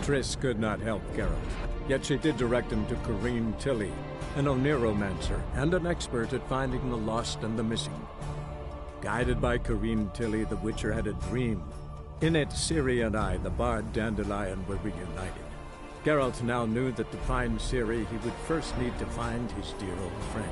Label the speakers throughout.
Speaker 1: Triss could not help Geralt, yet she did direct him to Corrine Tilly, an Oniromancer and an expert at finding the lost and the missing. Guided by Corrine Tilly, the Witcher had a dream. In it, Ciri and I, the bard Dandelion, were reunited. Geralt now knew that to find Ciri, he would first need to find his dear old friend.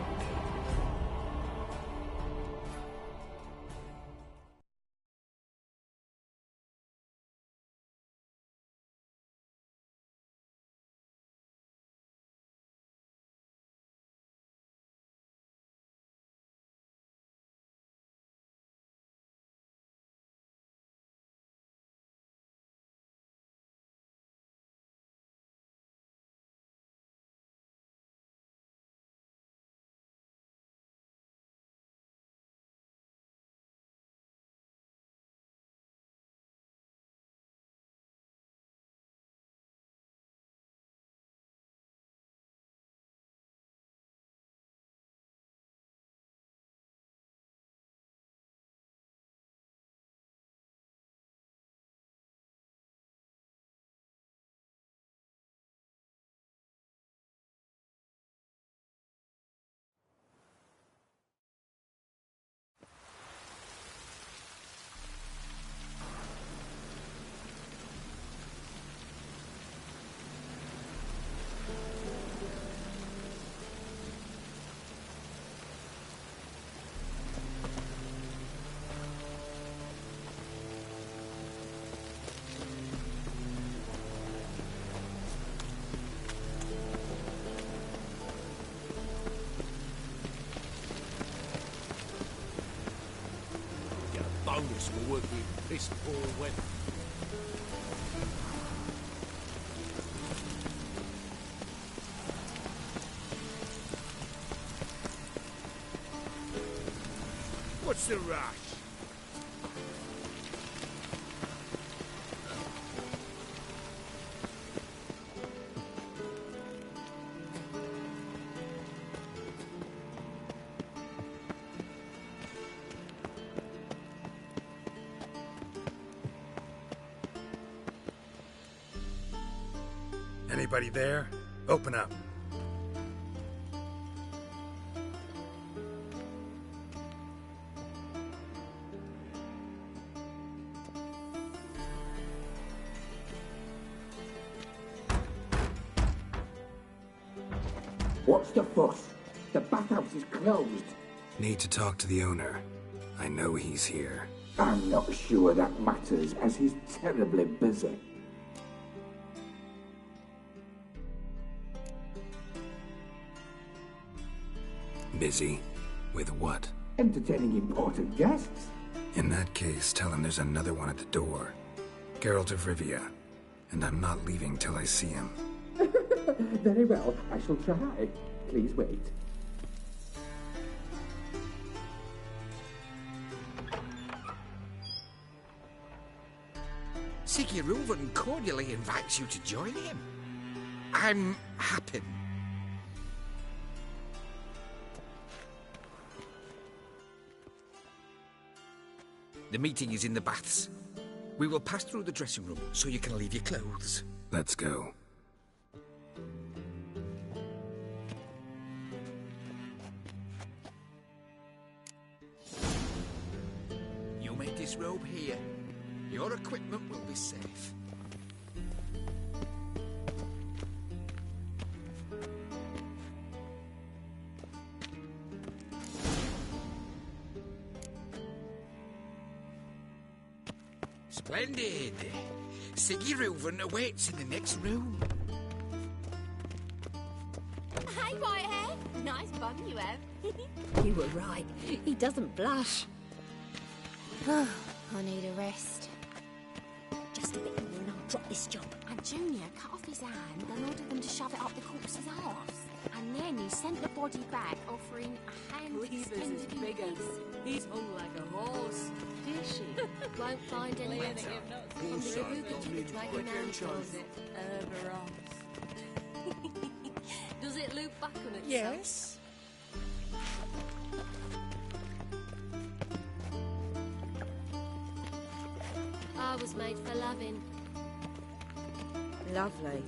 Speaker 2: Bonus will work with piss poor weather. What's the rush?
Speaker 3: Anybody there? Open up.
Speaker 4: What's the fuss? The bathhouse is closed.
Speaker 3: Need to talk to the owner. I know he's here.
Speaker 4: I'm not sure that matters, as he's terribly busy.
Speaker 3: Busy? With what?
Speaker 4: Entertaining important guests.
Speaker 3: In that case, tell him there's another one at the door. Geralt of Rivia. And I'm not leaving till I see him.
Speaker 4: Very well, I shall try. Please wait.
Speaker 2: Geralt cordially invites you to join him. I'm happy. The meeting is in the baths. We will pass through the dressing room so you can leave your clothes.
Speaker 3: Let's go.
Speaker 2: You may disrobe here. Your equipment will be safe. Splendid! Sigurd awaits in the next room.
Speaker 5: Hey, Whitehair! Nice bum you have.
Speaker 6: You were right. He doesn't blush.
Speaker 5: I need a rest. Just a bit more and I'll drop this job. And Junior cut off his hand and ordered them to shove it up the corpse's arse. And then he sent the body back, offering a hand
Speaker 6: Cleaver's as big as... He's hung like a horse.
Speaker 5: Is she? Won't find any better. From the Aruga to the Dragon Man closet.
Speaker 6: Does it loop back on itself?
Speaker 2: Yes.
Speaker 5: I was made for loving.
Speaker 6: Lovely.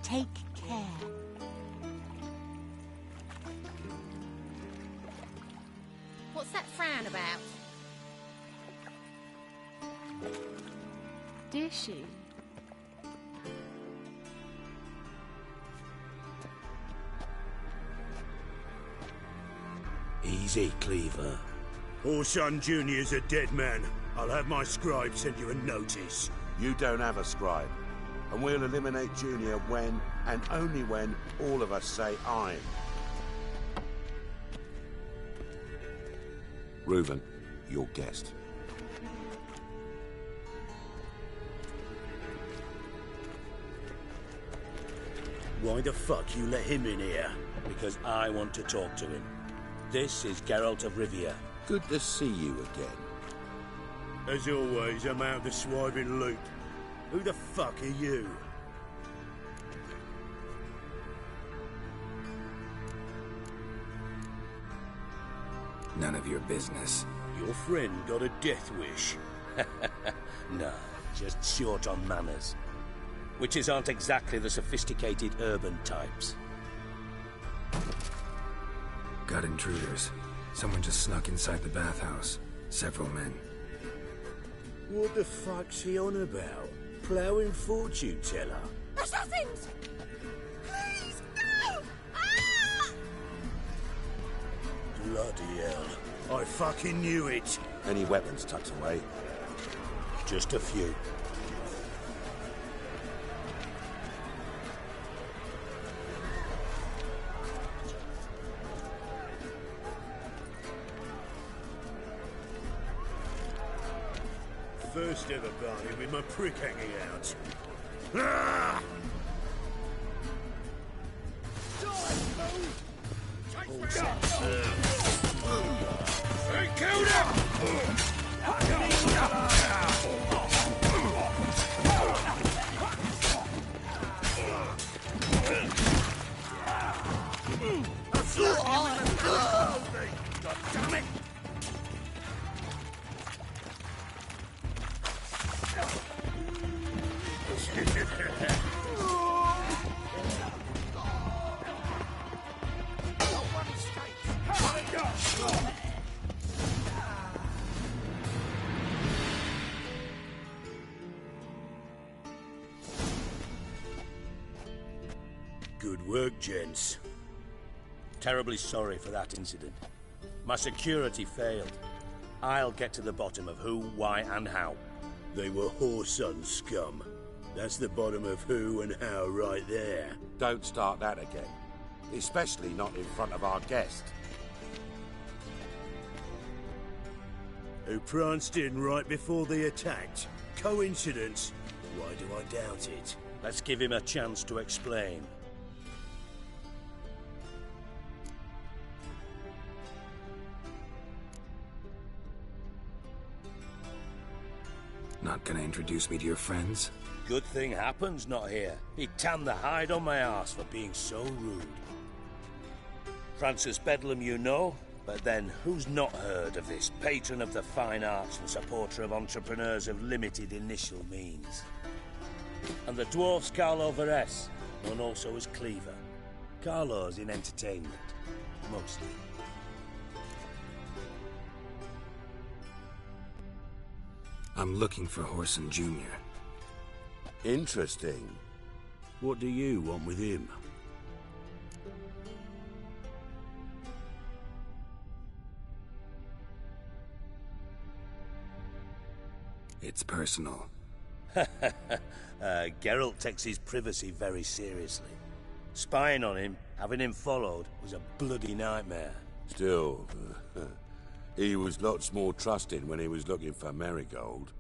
Speaker 7: Take care.
Speaker 5: What's that frown about?
Speaker 7: Dishy.
Speaker 8: Easy, Cleaver. Orson Jr.'s a dead man. I'll have my scribe send you a notice.
Speaker 9: You don't have a scribe. And we'll eliminate Junior when, and only when, all of us say I'm. Reuven, your guest.
Speaker 8: Why the fuck you let him in here? Because I want to talk to him. This is Geralt of Rivia.
Speaker 9: Good to see you again.
Speaker 8: As always, I'm out of the swiving loop. Who the fuck are you?
Speaker 3: None of your business.
Speaker 8: Your friend got a death wish. No, just short on manners. Witches aren't exactly the sophisticated urban types.
Speaker 3: Got intruders. Someone just snuck inside the bathhouse. Several men.
Speaker 8: What the fuck's he on about? Ploughing fortune teller?
Speaker 5: Assassins! Please, no! Ah!
Speaker 8: Bloody hell. I fucking knew it.
Speaker 9: Any weapons tucked away?
Speaker 8: Just a few. First ever bargain with my prick hanging out. Ah! They killed him! Damn it! Good work, gents. Terribly sorry for that incident. My security failed. I'll get to the bottom of who, why, and how.
Speaker 7: They were whoreson scum. That's the bottom of who and how right there.
Speaker 9: Don't start that again. Especially not in front of our guest.
Speaker 7: Who pranced in right before they attacked. Coincidence? Why do I doubt it?
Speaker 8: Let's give him a chance to explain.
Speaker 3: Not gonna introduce me to your friends?
Speaker 8: Good thing Happen's not here. He'd tan the hide on my ass for being so rude. Francis Bedlam you know, but then who's not heard of this patron of the fine arts and supporter of entrepreneurs of limited initial means? And the dwarf's Carlo Veres, known also as Cleaver. Carlo's in entertainment, mostly.
Speaker 3: I'm looking for Whoreson Jr.
Speaker 9: Interesting.
Speaker 7: What do you want with him?
Speaker 3: It's personal.
Speaker 8: Geralt takes his privacy very seriously. Spying on him, having him followed, was a bloody nightmare.
Speaker 9: Still, he was lots more trusting when he was looking for Marigold.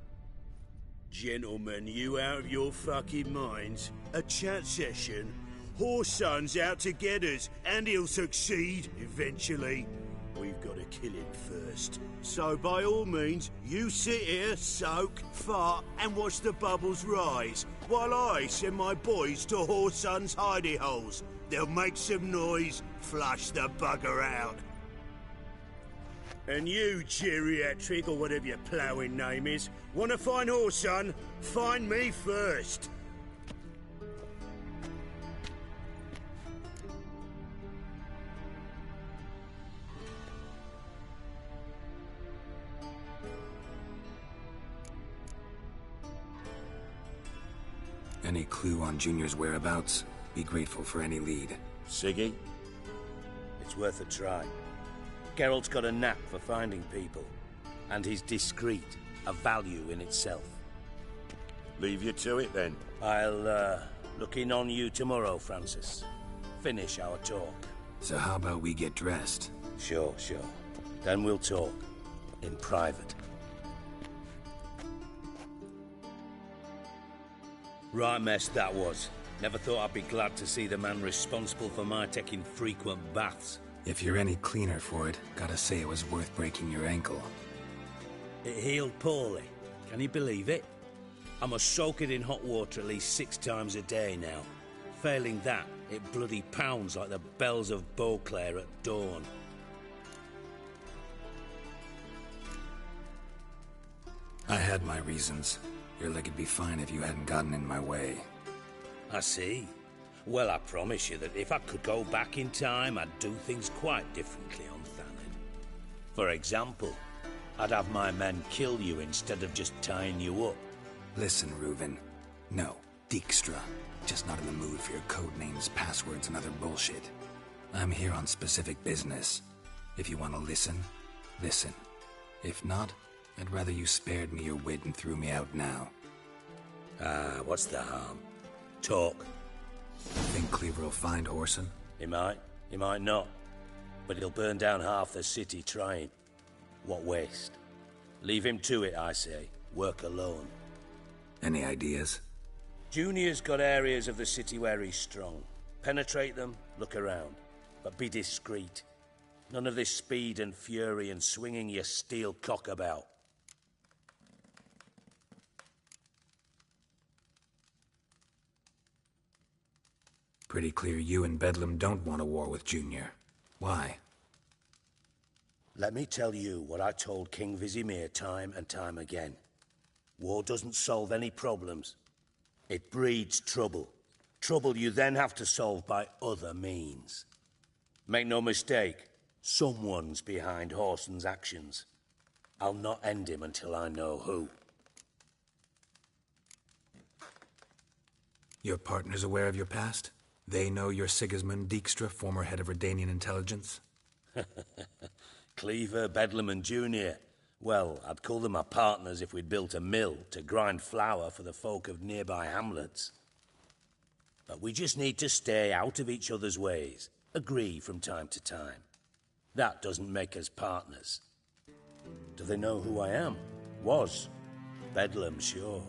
Speaker 7: Gentlemen, you out of your fucking minds? A chat session? Whoreson's out to get us, and he'll succeed, eventually. We've got to kill him first. So by all means, you sit here, soak, fart, and watch the bubbles rise, while I send my boys to Whoreson's hidey holes. They'll make some noise, flush the bugger out. And you, geriatric, or whatever your ploughing name is, want to find Whoreson? Find me first.
Speaker 3: Any clue on Junior's whereabouts? Be grateful for any lead.
Speaker 9: Siggy?
Speaker 8: It's worth a try. Geralt's got a knack for finding people. And he's discreet, a value in itself.
Speaker 9: Leave you to it then.
Speaker 8: I'll, look in on you tomorrow, Francis. Finish our talk.
Speaker 3: So how about we get dressed?
Speaker 8: Sure. Then we'll talk. In private. Right mess that was. Never thought I'd be glad to see the man responsible for my taking frequent baths.
Speaker 3: If you're any cleaner for it, gotta say it was worth breaking your ankle.
Speaker 8: It healed poorly. Can you believe it? I must soak it in hot water at least 6 times a day now. Failing that, it bloody pounds like the bells of Beauclair at dawn.
Speaker 3: I had my reasons. Your leg'd be fine if you hadn't gotten in my way.
Speaker 8: I see. Well, I promise you that if I could go back in time, I'd do things quite differently on Thanen. For example, I'd have my men kill you instead of just tying you up.
Speaker 3: Listen, Reuven. No, Dijkstra. Just not in the mood for your code names, passwords, and other bullshit. I'm here on specific business. If you want to listen, listen. If not, I'd rather you spared me your wit and threw me out now.
Speaker 8: What's the harm? Talk.
Speaker 3: Think Cleaver will find Whoreson?
Speaker 8: He might not. But he'll burn down half the city trying. What waste? Leave him to it, I say. Work alone.
Speaker 3: Any ideas?
Speaker 8: Junior's got areas of the city where he's strong. Penetrate them, look around. But be discreet. None of this speed and fury and swinging your steel cock about.
Speaker 3: Pretty clear you and Bedlam don't want a war with Junior. Why?
Speaker 8: Let me tell you what I told King Vizimir time and time again. War doesn't solve any problems. It breeds trouble. Trouble you then have to solve by other means. Make no mistake, someone's behind Whoreson's actions. I'll not end him until I know who.
Speaker 3: Your partner's aware of your past? They know you're Sigismund Dijkstra, former head of Redanian intelligence?
Speaker 8: Cleaver, Bedlam and Junior. Well, I'd call them my partners if we'd built a mill to grind flour for the folk of nearby hamlets. But we just need to stay out of each other's ways, agree from time to time. That doesn't make us partners. Do they know who I am? Was. Bedlam, sure.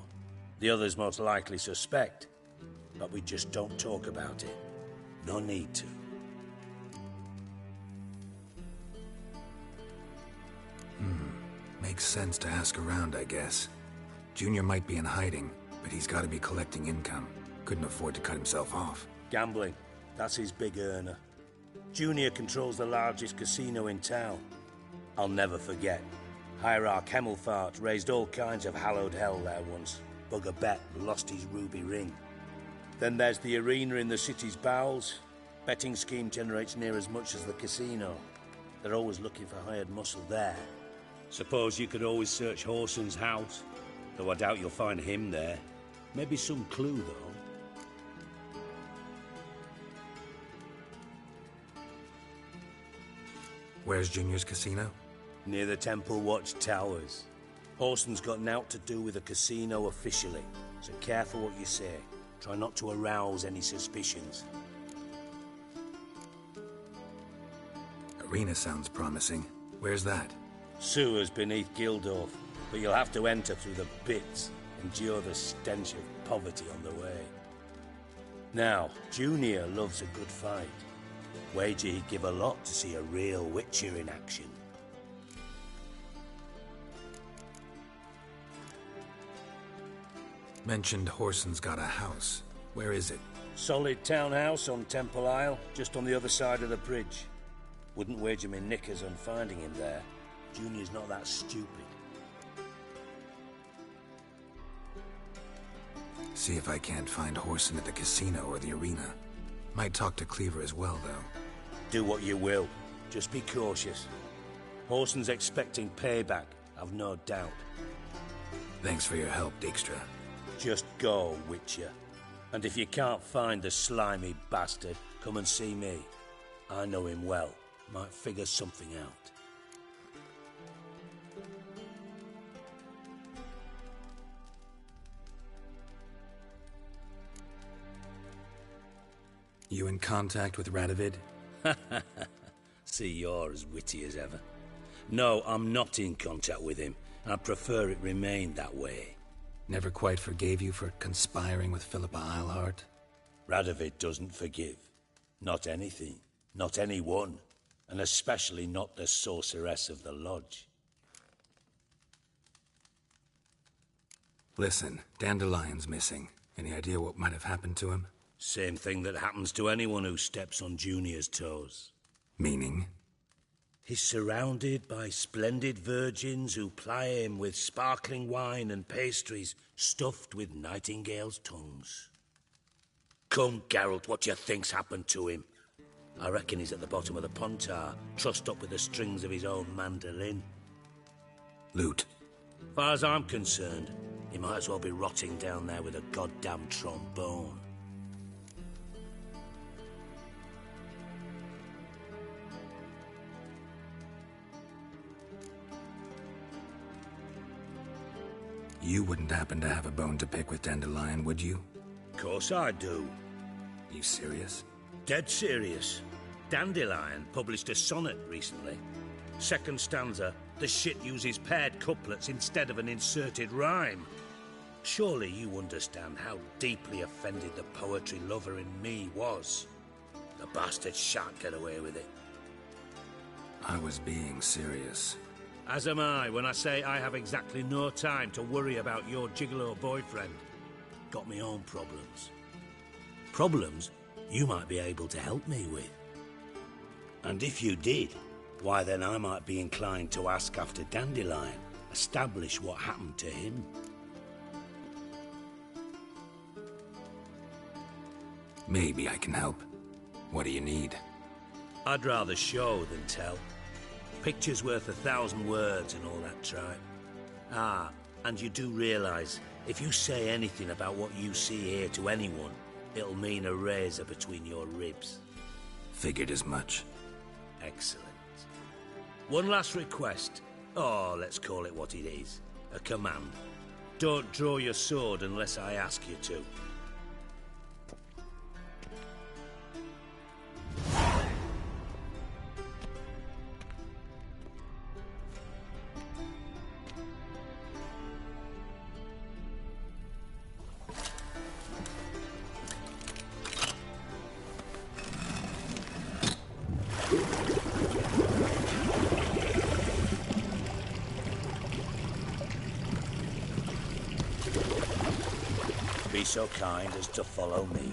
Speaker 8: The others most likely suspect. But we just don't talk about it. No need to.
Speaker 3: Makes sense to ask around, I guess. Junior might be in hiding, but he's got to be collecting income. Couldn't afford to cut himself off.
Speaker 8: Gambling. That's his big earner. Junior controls the largest casino in town. I'll never forget. Hierarch Hemmelfart raised all kinds of hallowed hell there once. Bugger bet lost his ruby ring. Then there's the arena in the city's bowels. Betting scheme generates near as much as the casino. They're always looking for hired muscle there. Suppose you could always search Whoreson's house, though I doubt you'll find him there. Maybe some clue, though.
Speaker 3: Where's Junior's casino?
Speaker 8: Near the Temple Watch Towers. Whoreson's got naught to do with the casino officially, so careful what you say. Try not to arouse any suspicions.
Speaker 3: Arena sounds promising. Where's that?
Speaker 8: Sewers beneath Gildorf, but you'll have to enter through the pits, endure the stench of poverty on the way. Now, Junior loves a good fight. Wager he'd give a lot to see a real Witcher in action.
Speaker 3: Mentioned Whoreson's got a house. Where is it?
Speaker 8: Solid townhouse on Temple Isle, just on the other side of the bridge. Wouldn't wager me knickers on finding him there. Junior's not that stupid.
Speaker 3: See if I can't find Whoreson at the casino or the arena. Might talk to Cleaver as well, though.
Speaker 8: Do what you will. Just be cautious. Whoreson's expecting payback, I've no doubt.
Speaker 3: Thanks for your help, Dijkstra.
Speaker 8: Just go, Witcher. And if you can't find the slimy bastard, come and see me. I know him well. Might figure something out.
Speaker 3: You in contact with Radovid?
Speaker 8: See, you're as witty as ever. No, I'm not in contact with him. I prefer it remained that way.
Speaker 3: Never quite forgave you for conspiring with Philippa Eilhart?
Speaker 8: Radovid doesn't forgive. Not anything. Not anyone. And especially not the sorceress of the Lodge.
Speaker 3: Listen, Dandelion's missing. Any idea what might have happened to him?
Speaker 8: Same thing that happens to anyone who steps on Junior's toes.
Speaker 3: Meaning?
Speaker 8: He's surrounded by splendid virgins who ply him with sparkling wine and pastries stuffed with nightingales' tongues. Come, Geralt, what do you think's happened to him? I reckon he's at the bottom of the Pontar, trussed up with the strings of his own mandolin.
Speaker 3: Loot.
Speaker 8: Far as I'm concerned, he might as well be rotting down there with a goddamn trombone.
Speaker 3: You wouldn't happen to have a bone to pick with Dandelion, would you?
Speaker 8: Course I do.
Speaker 3: You serious?
Speaker 8: Dead serious. Dandelion published a sonnet recently. Second stanza, the shit uses paired couplets instead of an inserted rhyme. Surely you understand how deeply offended the poetry lover in me was. The bastard shan't get away with it.
Speaker 3: I was being serious.
Speaker 8: As am I when I say I have exactly no time to worry about your gigolo boyfriend. Got me own problems. Problems you might be able to help me with. And if you did, why then I might be inclined to ask after Dandelion, establish what happened to him.
Speaker 3: Maybe I can help. What do you need?
Speaker 8: I'd rather show than tell. Picture's worth 1,000 words and all that tripe. Ah, and you do realise, if you say anything about what you see here to anyone, it'll mean a razor between your ribs.
Speaker 3: Figured as much.
Speaker 8: Excellent. One last request. Oh, let's call it what it is. A command. Don't draw your sword unless I ask you to. Be so kind as to follow me.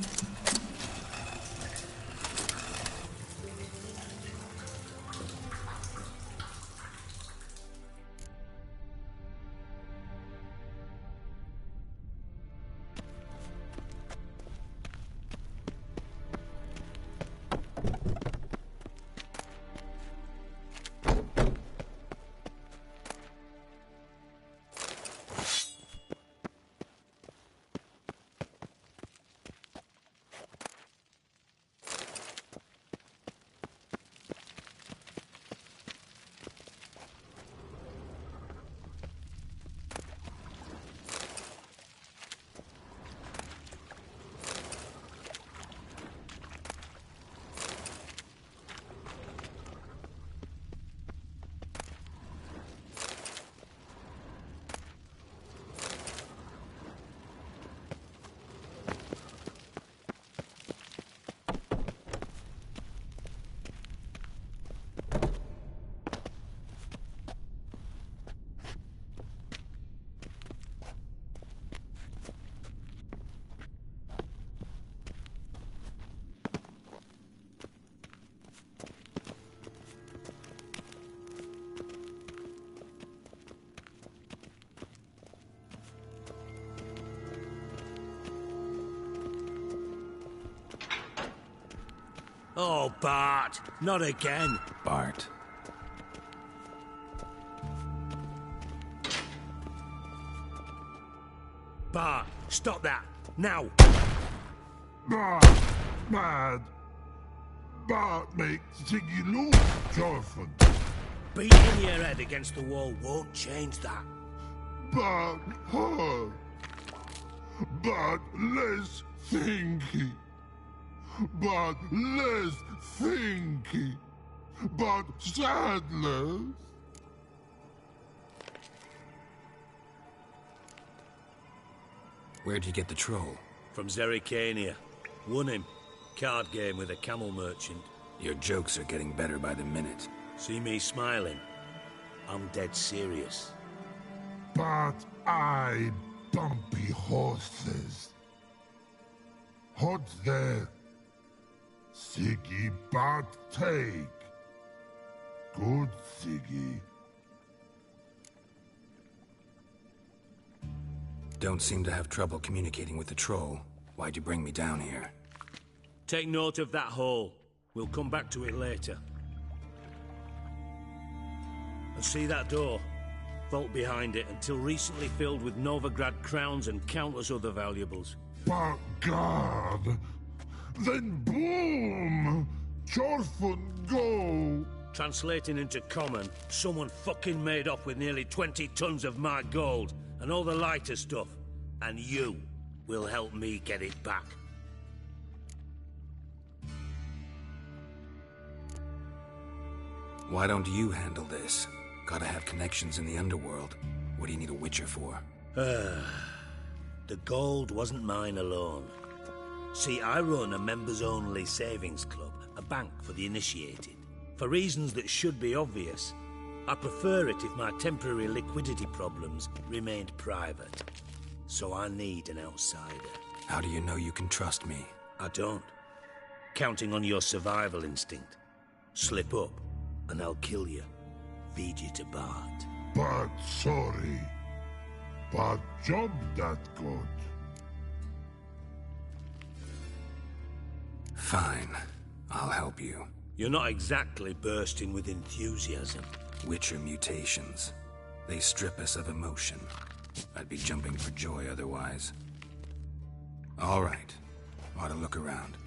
Speaker 8: Oh, Bart! Not again!
Speaker 3: Bart.
Speaker 8: Bart, stop that! Now!
Speaker 10: Bart, mad. Bart makes Ziggy lose, Jorfan.
Speaker 8: Beating your head against the wall won't change that.
Speaker 10: Bart hurt. Bart less thinky. Bart less thinky. Bart sadness.
Speaker 3: Where'd you get the troll?
Speaker 8: From Zerrikania. Won him. Card game with a camel merchant.
Speaker 3: Your jokes are getting better by the minute.
Speaker 8: See me smiling? I'm dead serious.
Speaker 10: But I bumpy horses. Hot there. Siggy Bart take. Good Siggy.
Speaker 3: Don't seem to have trouble communicating with the troll. Why'd you bring me down here?
Speaker 8: Take note of that hole. We'll come back to it later. And see that door? Vault behind it, until recently filled with Novigrad crowns and countless other valuables.
Speaker 10: But God! Then boom! Jorfun go!
Speaker 8: Translating into common, someone fucking made off with nearly 20 tons of my gold, and all the lighter stuff. And you will help me get it back.
Speaker 3: Why don't you handle this? Gotta have connections in the underworld. What do you need a Witcher for?
Speaker 8: The gold wasn't mine alone. See, I run a members-only savings club, a bank for the initiated. For reasons that should be obvious, I prefer it if my temporary liquidity problems remained private. So I need an outsider.
Speaker 3: How do you know you can trust me?
Speaker 8: I don't. Counting on your survival instinct. Slip up, and I'll kill you. Feed you to Bart.
Speaker 10: But sorry. But job that good.
Speaker 3: Fine. I'll help you.
Speaker 8: You're not exactly bursting with enthusiasm.
Speaker 3: Witcher mutations. They strip us of emotion. I'd be jumping for joy otherwise. All right. Ought to look around.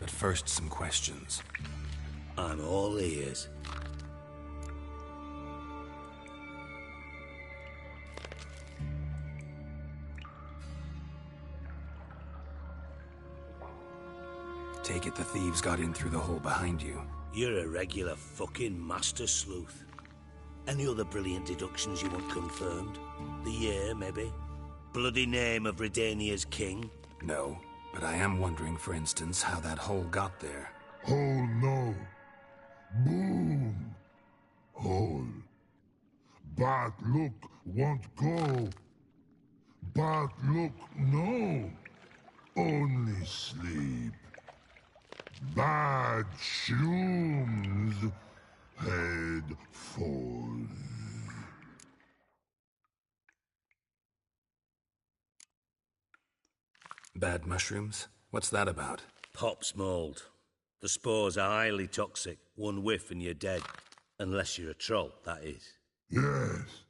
Speaker 3: But first, some questions.
Speaker 8: I'm all ears.
Speaker 3: take it the thieves got in through the hole behind you.
Speaker 8: You're a regular fucking master sleuth. Any other brilliant deductions you want confirmed? The year, maybe? Bloody name of Redania's king?
Speaker 3: No, but I am wondering, for instance, how that hole got there.
Speaker 10: Hole no. Boom. Hole. Bad look won't go. Bad look no. Only sleep. Bad shrooms. Head falls.
Speaker 3: Bad mushrooms? What's that about?
Speaker 8: Pop's mold. The spores are highly toxic. One whiff and you're dead. Unless you're a troll, that is.
Speaker 10: Yes.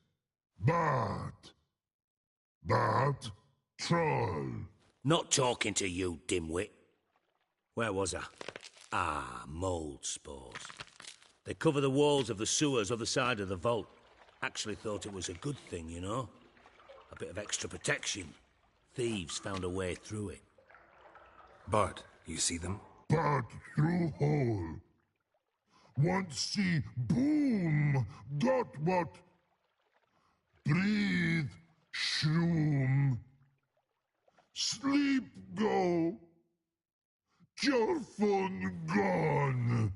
Speaker 10: Bad. Bad troll.
Speaker 8: Not talking to you, dimwit. Where was I? Ah, mold spores. They cover the walls of the sewers other side of the vault. Actually thought it was a good thing, you know? A bit of extra protection. Thieves found a way through it.
Speaker 3: Bart, you see them?
Speaker 10: Bad through hole. Want see boom. Got what? Breathe. Shroom. Sleep go. Your phone gone.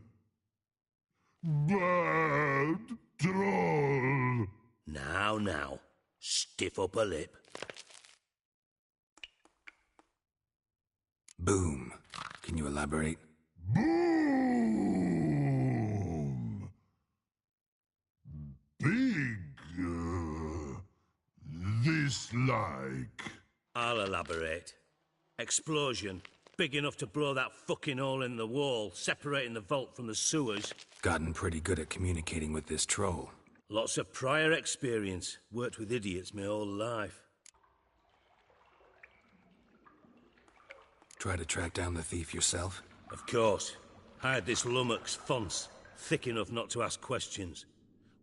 Speaker 10: Bad troll.
Speaker 8: Now. Stiff up a lip.
Speaker 3: Boom. Can you elaborate?
Speaker 10: Boom. Big. This like.
Speaker 8: I'll elaborate. Explosion. Big enough to blow that fucking hole in the wall, separating the vault from the sewers.
Speaker 3: Gotten pretty good at communicating with this troll.
Speaker 8: Lots of prior experience. Worked with idiots my whole life.
Speaker 3: Try to track down the thief yourself?
Speaker 8: Of course. Hired this lummox, Fons, thick enough not to ask questions.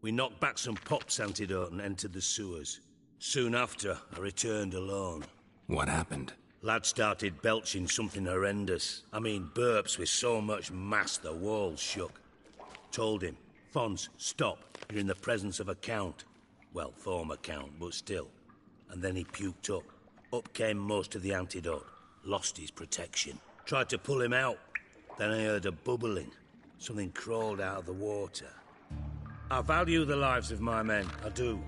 Speaker 8: We knocked back some Pop's antidote and entered the sewers. Soon after, I returned alone.
Speaker 3: What happened?
Speaker 8: Lad started belching something horrendous. I mean, burps with so much mass the walls shook. Told him, Fons, stop. You're in the presence of a count. Well, former count, but still. And then he puked up. Up came most of the antidote. Lost his protection. Tried to pull him out. Then I heard a bubbling. Something crawled out of the water. I value the lives of my men, I do.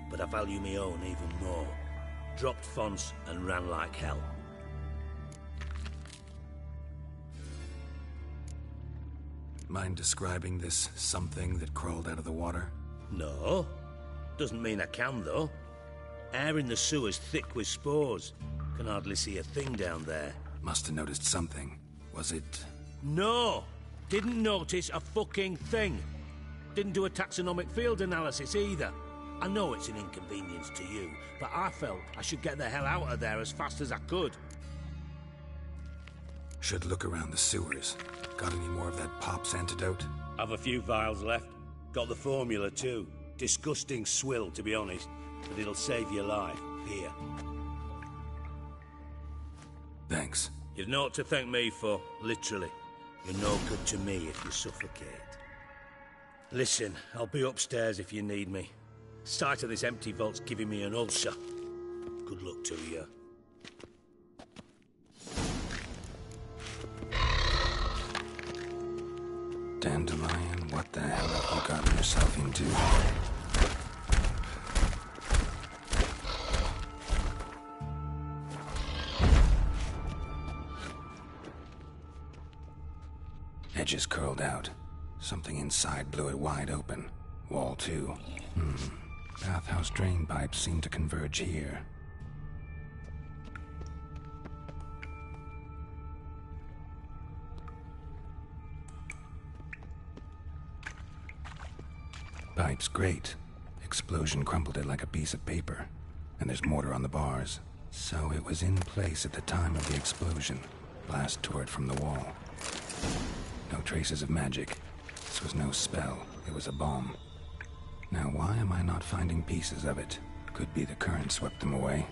Speaker 8: But I value my own even more. Dropped Fons and ran like hell.
Speaker 3: Mind describing this something that crawled out of the water?
Speaker 8: No. Doesn't mean I can, though. Air in the sewer's thick with spores. Can hardly see a thing down there.
Speaker 3: Must have noticed something. Was it...
Speaker 8: No! Didn't notice a fucking thing. Didn't do a taxonomic field analysis either. I know it's an inconvenience to you, but I felt I should get the hell out of there as fast as I could.
Speaker 3: Should look around the sewers. Got any more of that Pop's antidote?
Speaker 8: Have a few vials left. Got the formula too. Disgusting swill, to be honest, but it'll save your life. Here.
Speaker 3: Thanks.
Speaker 8: You've naught to thank me for, literally. You're no good to me if you suffocate. Listen, I'll be upstairs if you need me. Sight of this empty vault's giving me an ulcer. Good luck to you.
Speaker 3: Dandelion, what the hell have you gotten yourself into? Edges curled out. Something inside blew it wide open. Wall too. Bathhouse drain pipes seem to converge here. Pipes great. Explosion crumpled it like a piece of paper. And there's mortar on the bars. So it was in place at the time of the explosion. Blast tore it from the wall. No traces of magic. This was no spell. It was a bomb. Now why am I not finding pieces of it? Could be the current swept them away.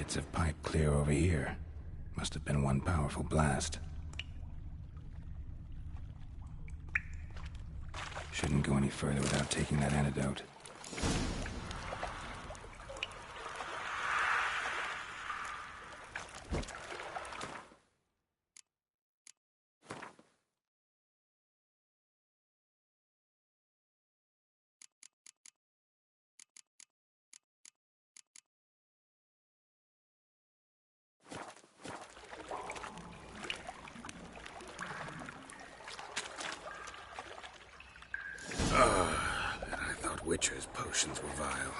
Speaker 3: Bits of pipe clear over here. Must have been one powerful blast. Shouldn't go any further without taking that antidote.
Speaker 11: Witcher's potions were vile.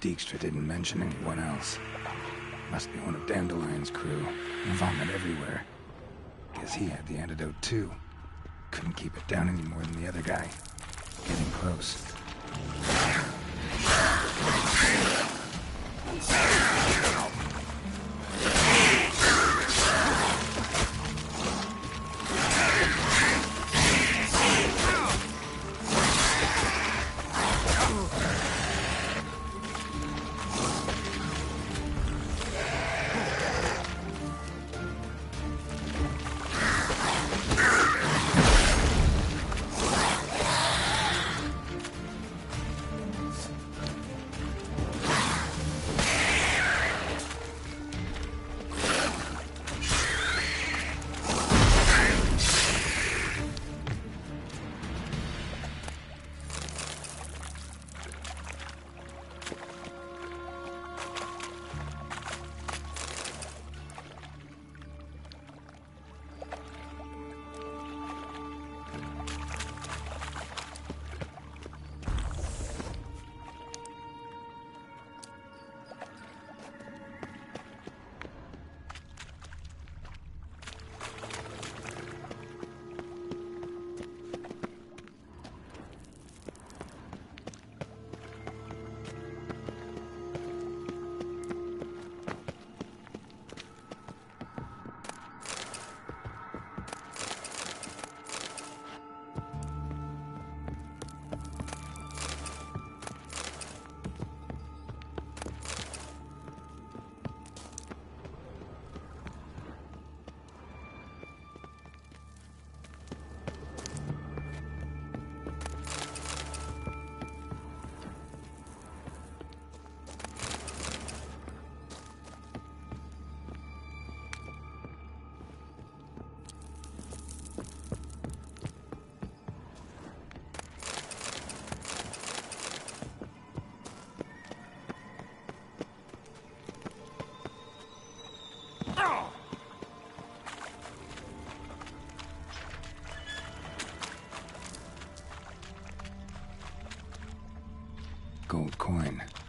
Speaker 3: Dijkstra didn't mention anyone else. Must be one of Dandelion's crew. Vomit everywhere. Guess he had the antidote too. Couldn't keep it down any more than the other guy. Getting close.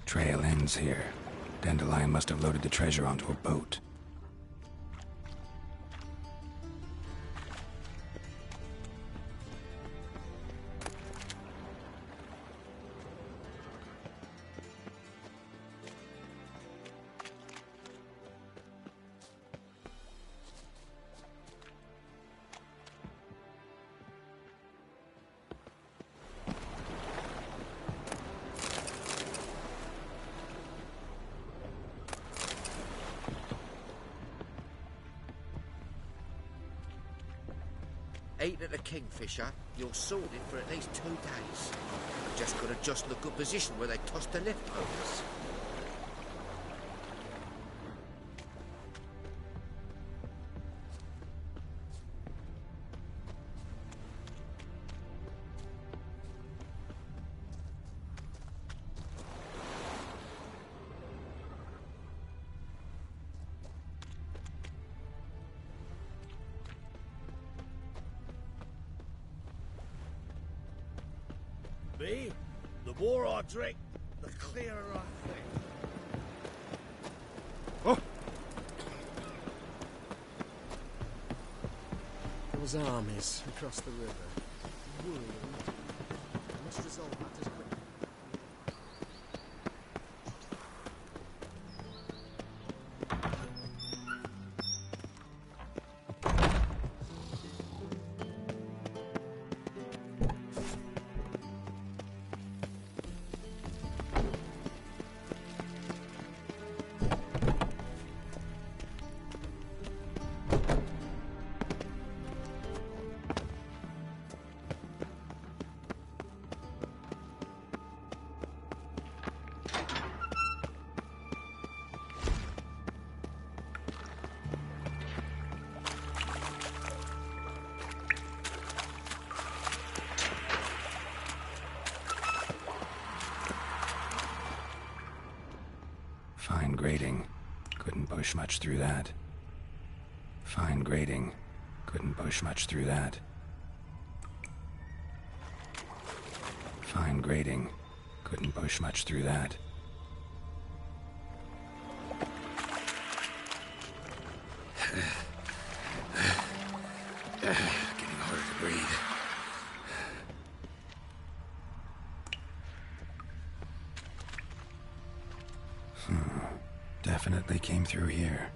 Speaker 3: Trail ends here. Dandelion must have loaded the treasure onto a boat.
Speaker 2: Ate at a kingfisher, you're sorted for at least 2 days. Just gotta just look a position where they toss the leftovers.
Speaker 7: Me? The more I drink, the clearer I think.
Speaker 11: Oh! Those armies across the river. Worrying. I must resolve matters quickly.
Speaker 3: Fine grading. Couldn't push much through that. Fine grading. Couldn't push much through that. Fine grading. Couldn't push much through that.
Speaker 2: Getting harder to breathe.
Speaker 3: Definitely came through here.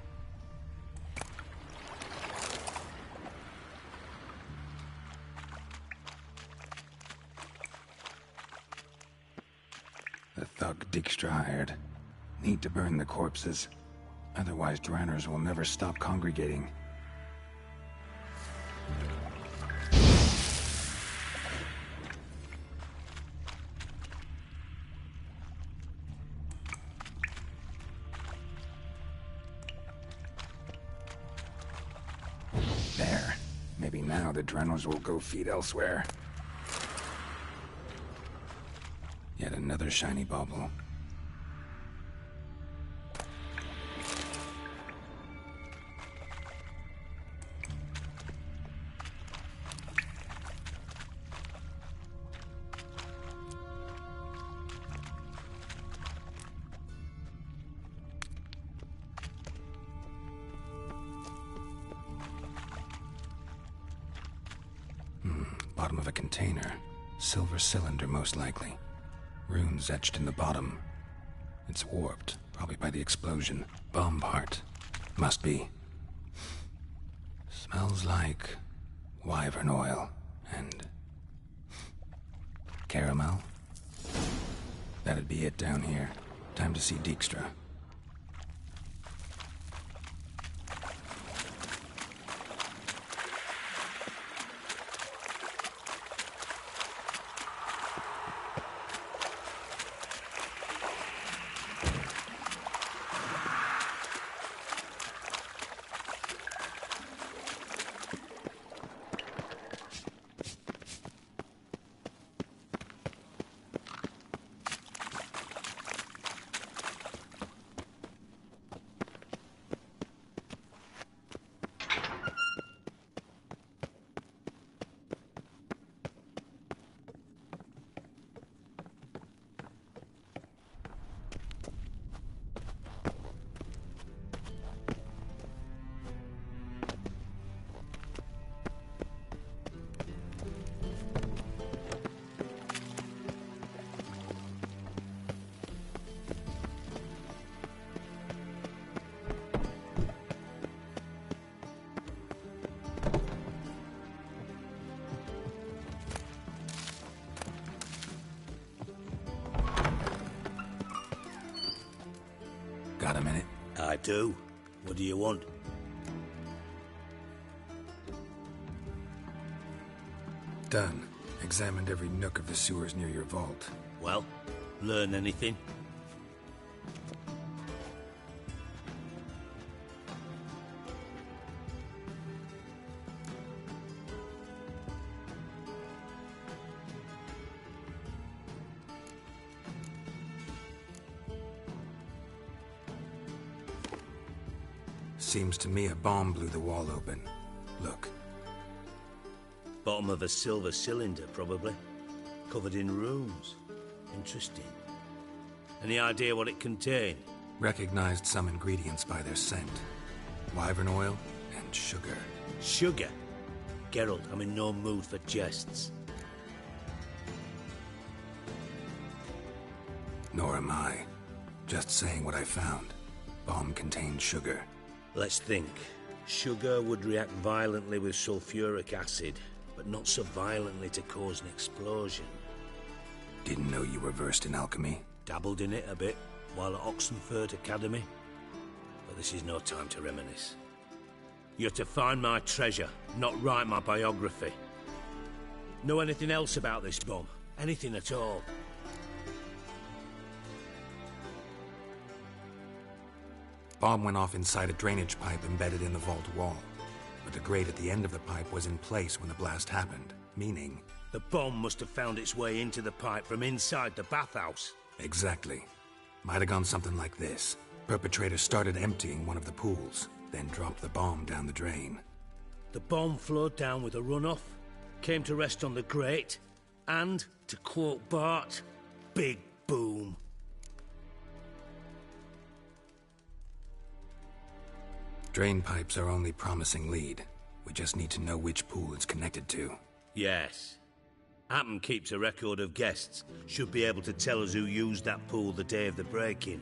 Speaker 3: The thug Dijkstra hired. Need to burn the corpses. Otherwise, Dranners will never stop congregating. There. Maybe now the Dranners will go feed elsewhere. Yet another shiny bauble. Bottom of a container. Silver cylinder, most likely. Runes etched in the bottom. It's warped, probably by the explosion. Bomb part. Must be. Smells like wyvern oil and caramel. That'd be it down here. Time to see Dijkstra. Got a minute?
Speaker 8: I do. What do you want?
Speaker 3: Done. Examined every nook of the sewers near your vault.
Speaker 8: Well, learn anything?
Speaker 3: Seems to me a bomb blew the wall open. Look.
Speaker 8: Bottom of a silver cylinder, probably. Covered in runes. Interesting. Any idea what it contained?
Speaker 3: Recognized some ingredients by their scent. Wyvern oil and sugar.
Speaker 8: Sugar? Geralt, I'm in no mood for jests.
Speaker 3: Nor am I. Just saying what I found. Bomb contained sugar.
Speaker 8: Let's think. Sugar would react violently with sulfuric acid, but not so violently to cause an explosion.
Speaker 3: Didn't know you were versed in alchemy.
Speaker 8: Dabbled in it a bit, while at Oxenford Academy. But this is no time to reminisce. You're to find my treasure, not write my biography. Know anything else about this bomb? Anything at all?
Speaker 3: Bomb went off inside a drainage pipe embedded in the vault wall. But the grate at the end of the pipe was in place when the blast happened, meaning...
Speaker 8: The bomb must have found its way into the pipe from inside the bathhouse.
Speaker 3: Exactly. Might have gone something like this. Perpetrator started emptying one of the pools, then dropped the bomb down the drain.
Speaker 8: The bomb flowed down with a runoff, came to rest on the grate, and, to quote Bart, big boom.
Speaker 3: Drain pipes are only promising lead. We just need to know which pool it's connected to.
Speaker 8: Yes. Appen keeps a record of guests. Should be able to tell us who used that pool the day of the break-in.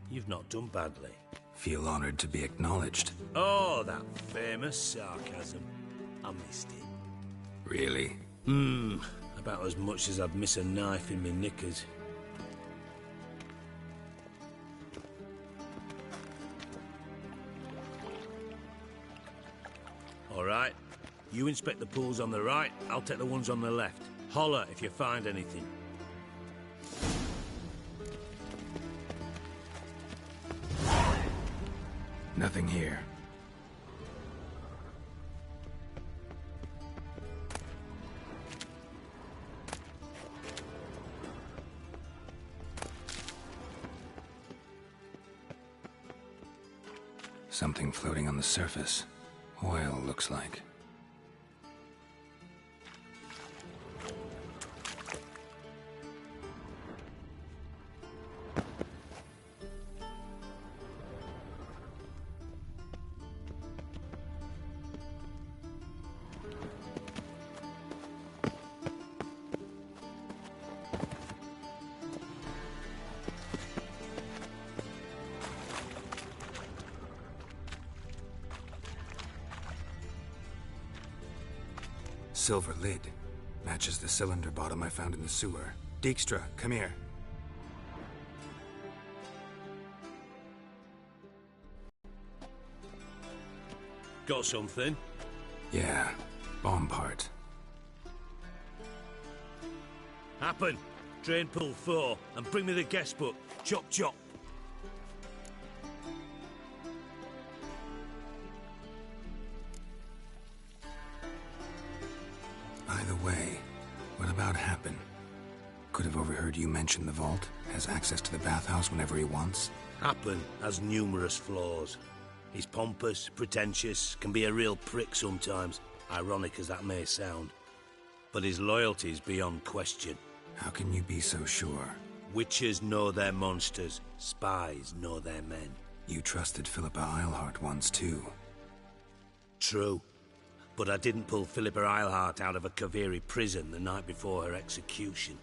Speaker 8: You've not done badly.
Speaker 3: Feel honored to be acknowledged.
Speaker 8: Oh, that famous sarcasm. I missed it.
Speaker 3: Really?
Speaker 8: About as much as I'd miss a knife in my knickers. All right. You inspect the pools on the right, I'll take the ones on the left. Holler if you find anything.
Speaker 3: Nothing here. Something floating on the surface. Oil, looks like. Silver lid. Matches the cylinder bottom I found in the sewer. Dijkstra, come here.
Speaker 8: Got something?
Speaker 3: Yeah, bomb part.
Speaker 8: Happen. Drain pool 4, and bring me the guest book. Chop chop.
Speaker 3: By the way, what about Happen? Could have overheard you mention the vault. Has access to the bathhouse whenever he wants.
Speaker 8: Happen has numerous flaws. He's pompous, pretentious, can be a real prick sometimes, ironic as that may sound. But his loyalty's beyond question.
Speaker 3: How can you be so sure?
Speaker 8: Witches know their monsters, spies know their men.
Speaker 3: You trusted Philippa Eilhart once too.
Speaker 8: True. But I didn't pull Philippa Eilhart out of a Kaviri prison the night before her execution.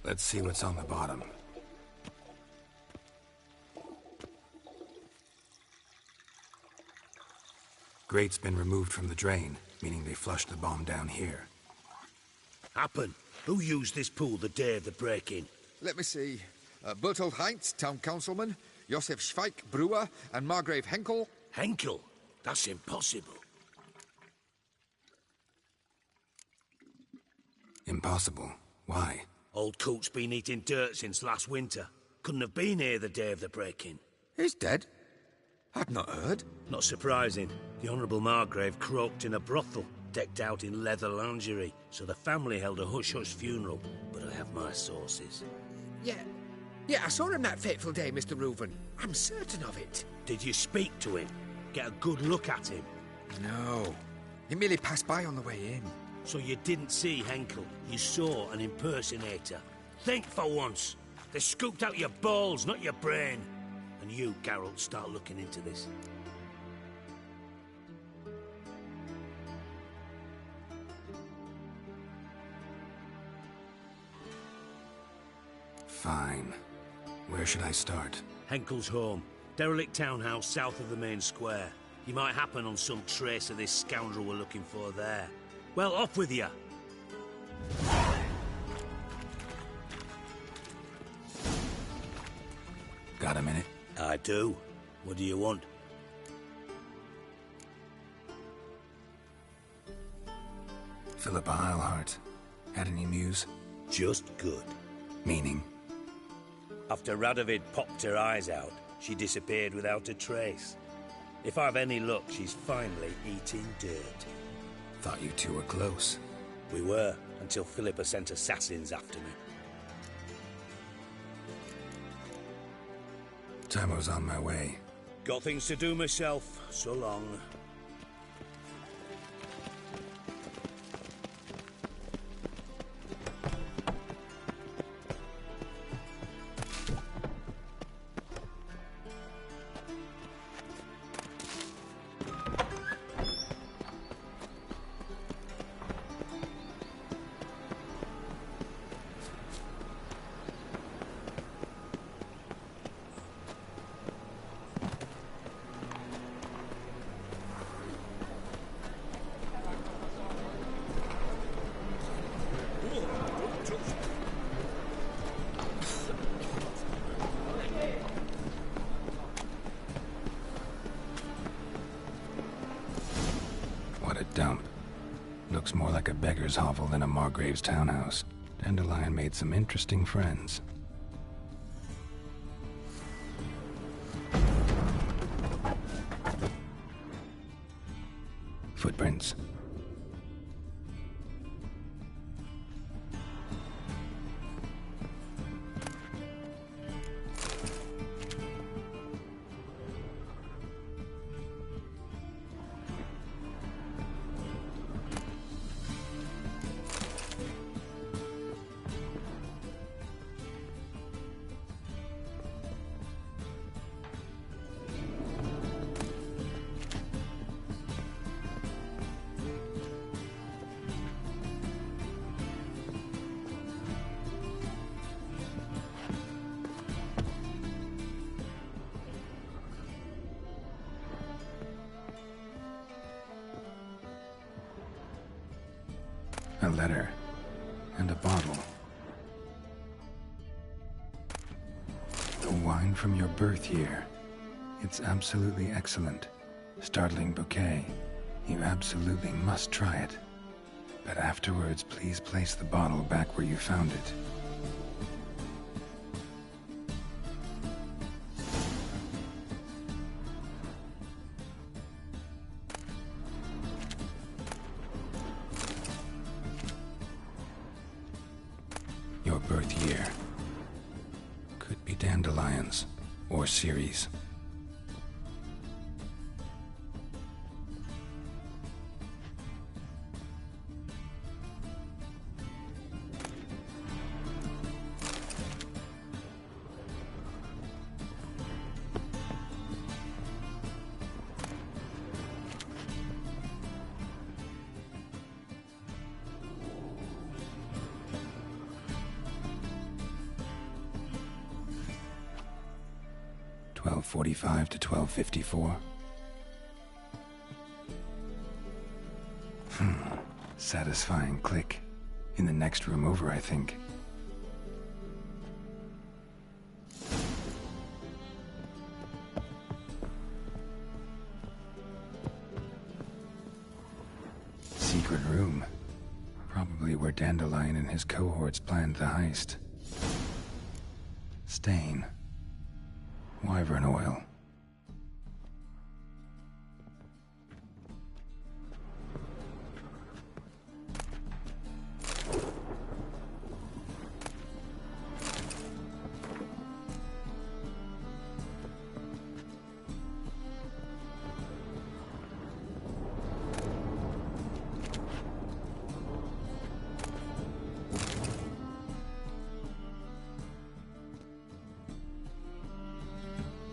Speaker 3: Let's see what's on the bottom. Grate's been removed from the drain, meaning they flushed the bomb down here.
Speaker 8: Happen. Who used this pool the day of the break-in?
Speaker 12: Let me see. Bertold Heinz, town councilman, Josef Schweik, brewer, and Margrave Henkel.
Speaker 8: Henkel? That's impossible.
Speaker 3: Impossible? Why?
Speaker 8: Old Coot's been eating dirt since last winter. Couldn't have been here the day of the break-in.
Speaker 12: He's dead? I'd not heard.
Speaker 8: Not surprising. The Honourable Margrave croaked in a brothel, decked out in leather lingerie, so the family held a hush-hush funeral. But I have my sources.
Speaker 2: Yeah, I saw him that fateful day, Mr. Reuven. I'm certain of it.
Speaker 8: Did you speak to him? Get a good look at him?
Speaker 12: No. He merely passed by on the way in.
Speaker 8: So you didn't see Henkel. You saw an impersonator. Think for once. They scooped out your balls, not your brain. And you, Geralt, start looking into this.
Speaker 3: Fine. Where should I start?
Speaker 8: Henkel's home. Derelict townhouse south of the main square. You might happen on some trace of this scoundrel we're looking for there. Well, off with you.
Speaker 3: Got a minute?
Speaker 8: I do. What do you want?
Speaker 3: Philippa Eilhart. Had any news?
Speaker 8: Just good.
Speaker 3: Meaning?
Speaker 8: After Radovid popped her eyes out, she disappeared without a trace. If I've any luck, she's finally eating dirt.
Speaker 3: Thought you two were close.
Speaker 8: We were, until Philippa sent assassins after me.
Speaker 3: Time I was on my way.
Speaker 8: Got things to do myself. So long.
Speaker 3: Dump. Looks more like a beggar's hovel than a Margrave's townhouse. Dandelion made some interesting friends. Footprints. A letter. And a bottle. The wine from your birth year. It's absolutely excellent. Startling bouquet. You absolutely must try it. But afterwards, please place the bottle back where you found it. Your birth year. Could be Dandelion's or Ciri's. .45 to 12:54. Satisfying click. In the next room over, I think. where Dandelion and his cohorts planned the heist. Stain. Wyvern oil.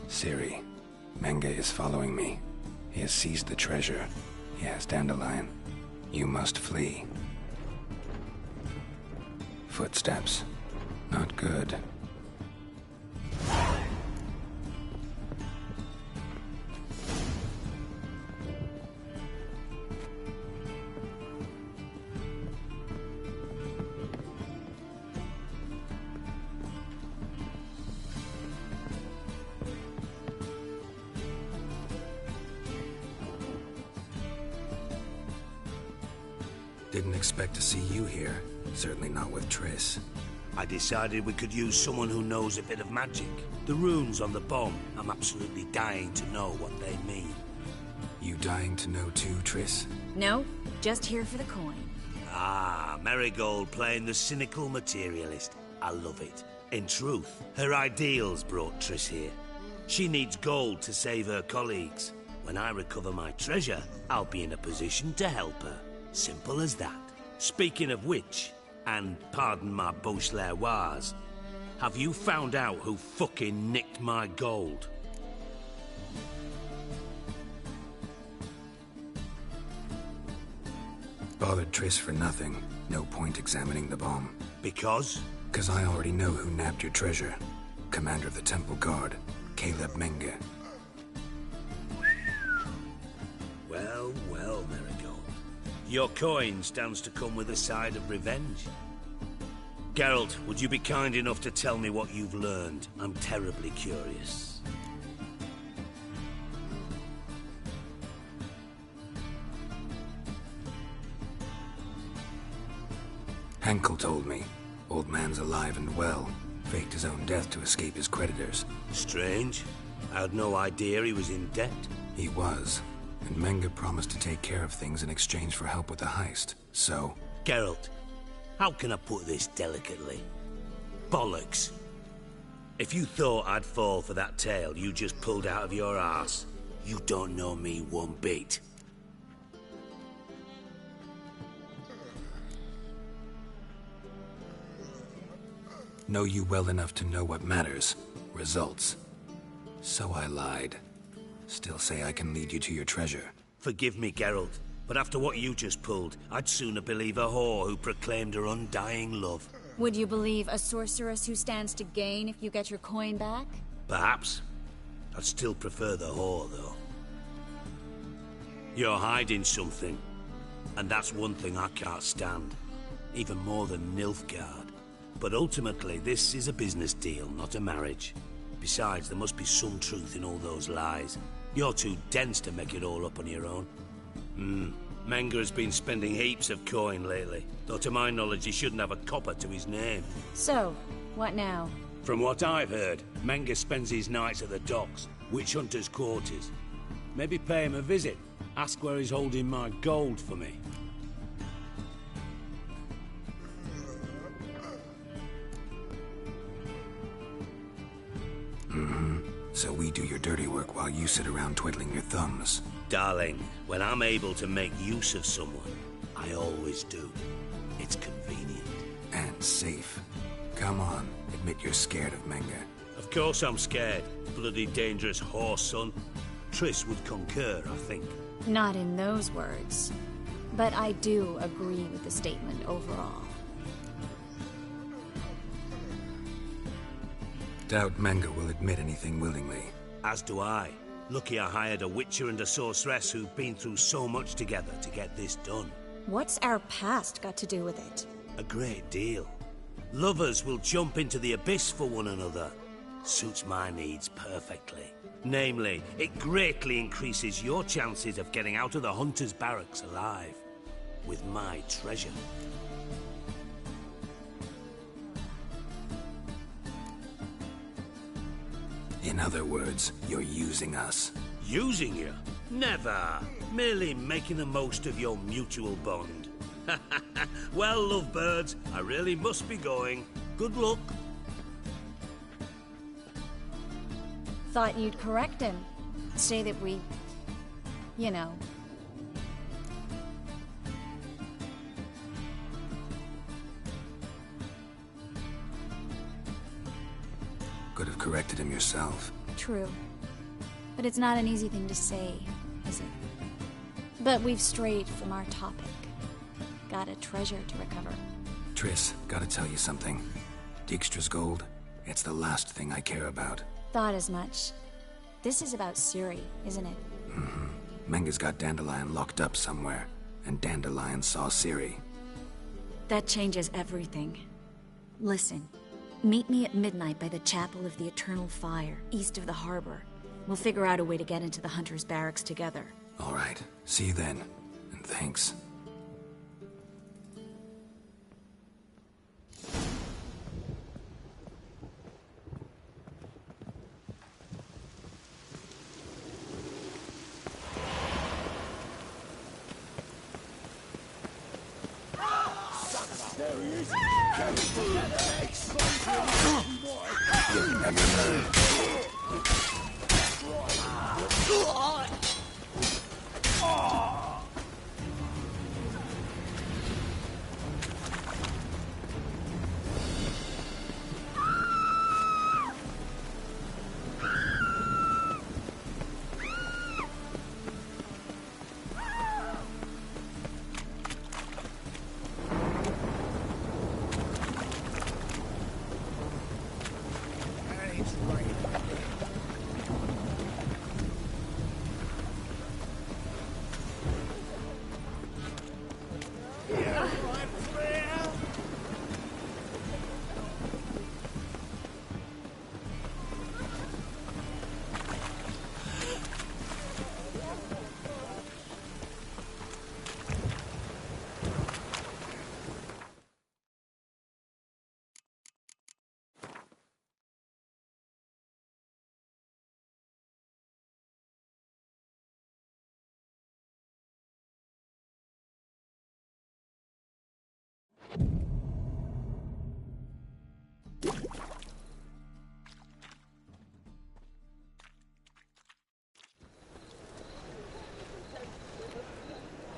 Speaker 3: Ciri. Menge is following me. He has seized the treasure. He has Dandelion. You must flee. Footsteps. Not good. Didn't expect to see you here. Certainly not with Triss.
Speaker 8: I decided we could use someone who knows a bit of magic. The runes on the bomb, I'm absolutely dying to know what they mean.
Speaker 3: You dying to know too, Triss?
Speaker 13: No, just here for the coin.
Speaker 8: Ah, Marigold playing the cynical materialist. I love it. In truth, her ideals brought Triss here. She needs gold to save her colleagues. When I recover my treasure, I'll be in a position to help her. Simple as that. Speaking of which, and pardon my Beauclervoise, have you found out who fucking nicked my gold?
Speaker 3: Bothered Triss for nothing. No point examining the bomb.
Speaker 8: Because?
Speaker 3: 'Cause I already know who nabbed your treasure. Commander of the Temple Guard, Caleb Menge.
Speaker 8: Well, well, Marigold. Your coin stands to come with a side of revenge. Geralt, would you be kind enough to tell me what you've learned? I'm terribly curious.
Speaker 3: Henkel told me. Old man's alive and well. Faked his own death to escape his creditors.
Speaker 8: Strange. I had no idea he was in debt.
Speaker 3: He was. And Menge promised to take care of things in exchange for help with the heist. So...
Speaker 8: Geralt, how can I put this delicately? Bollocks. If you thought I'd fall for that tale you just pulled out of your arse, you don't know me one bit.
Speaker 3: Know you well enough to know what matters. Results. So I lied. Still say I can lead you to your treasure.
Speaker 8: Forgive me, Geralt, but after what you just pulled, I'd sooner believe a whore who proclaimed her undying love.
Speaker 13: Would you believe a sorceress who stands to gain if you get your coin back?
Speaker 8: Perhaps. I'd still prefer the whore, though. You're hiding something, and that's one thing I can't stand. Even more than Nilfgaard. But ultimately, this is a business deal, not a marriage. Besides, there must be some truth in all those lies. You're too dense to make it all up on your own. Menge has been spending heaps of coin lately, though to my knowledge he shouldn't have a copper to his name.
Speaker 13: So, what now?
Speaker 8: From what I've heard, Menge spends his nights at the docks, witch hunters' quarters. Maybe pay him a visit. Ask where he's holding my gold for me.
Speaker 3: So we do your dirty work while you sit around twiddling your thumbs.
Speaker 8: Darling, when I'm able to make use of someone, I always do. It's convenient.
Speaker 3: And safe. Come on, admit you're scared of Menge.
Speaker 8: Of course I'm scared. Bloody dangerous horse, son. Triss would concur, I think.
Speaker 13: Not in those words. But I do agree with the statement overall.
Speaker 3: Doubt Menge will admit anything willingly.
Speaker 8: As do I. Lucky I hired a witcher and a sorceress who've been through so much together to get this done.
Speaker 13: What's our past got to do with it?
Speaker 8: A great deal. Lovers will jump into the abyss for one another. Suits my needs perfectly. Namely, it greatly increases your chances of getting out of the hunter's barracks alive. With my treasure.
Speaker 3: In other words, you're using us.
Speaker 7: Using you? Never. Merely making the most of your mutual bond. Well, lovebirds, I really must be going. Good luck.
Speaker 13: Thought you'd correct him. Say that we... you know...
Speaker 3: Could have corrected him yourself.
Speaker 13: True. But it's not an easy thing to say, is it? But we've strayed from our topic. Got a treasure to recover.
Speaker 3: Triss, gotta tell you something. Dijkstra's gold, it's the last thing I care about.
Speaker 13: Thought as much. This is about Ciri, isn't it?
Speaker 3: Mm-hmm. Menga's got Dandelion locked up somewhere, and Dandelion saw Ciri.
Speaker 13: That changes everything. Listen. Meet me at midnight by the Chapel of the Eternal Fire, east of the harbor. We'll figure out a way to get into the Hunter's barracks together.
Speaker 3: All right. See you then. And thanks.
Speaker 10: There he is!
Speaker 3: You'll never learn.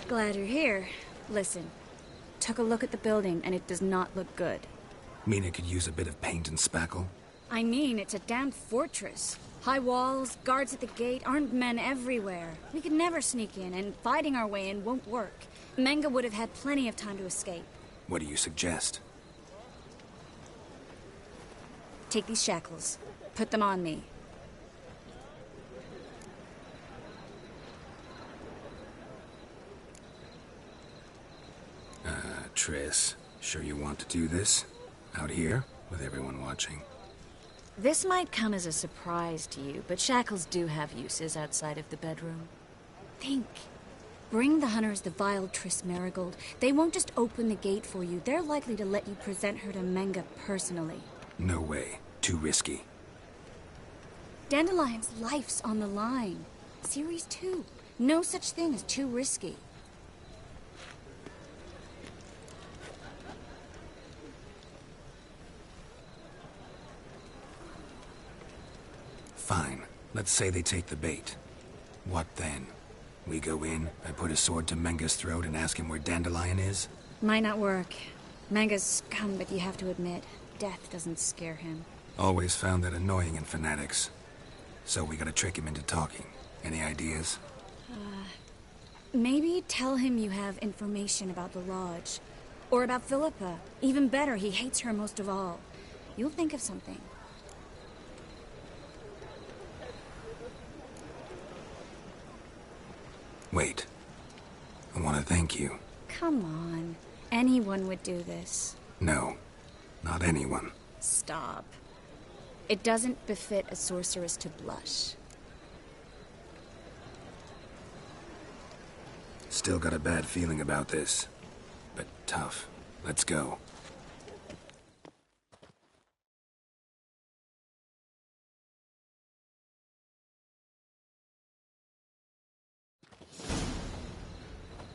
Speaker 13: Glad you're here. Listen, took a look at the building and it does not look good.
Speaker 3: Mean it could use a bit of paint and spackle?
Speaker 13: I mean, it's a damn fortress. High walls, guards at the gate, armed men everywhere. We could never sneak in, and fighting our way in won't work. Menga would have had plenty of time to escape.
Speaker 3: What do you suggest?
Speaker 13: Take these shackles. Put them on me.
Speaker 3: Triss, sure you want to do this? Out here, with everyone watching?
Speaker 13: This might come as a surprise to you, but shackles do have uses outside of the bedroom. Think. Bring the hunters the vile Triss Marigold. They won't just open the gate for you. They're likely to let you present her to Menga personally.
Speaker 3: No way. Too risky.
Speaker 13: Dandelion's life's on the line. Ciri's too. No such thing as too risky.
Speaker 3: Fine. Let's say they take the bait. What then? We go in, I put a sword to Menga's throat and ask him where Dandelion is?
Speaker 13: Might not work. Menga's scum, but you have to admit, death doesn't scare him.
Speaker 3: Always found that annoying in fanatics. So we gotta trick him into talking. Any ideas?
Speaker 13: Maybe tell him you have information about the Lodge. Or about Philippa. Even better, he hates her most of all. You'll think of something.
Speaker 3: Wait. I want to thank you.
Speaker 13: Come on. Anyone would do this.
Speaker 3: No. Not anyone.
Speaker 13: Stop. It doesn't befit a sorceress to blush.
Speaker 3: Still got a bad feeling about this. But tough. Let's go.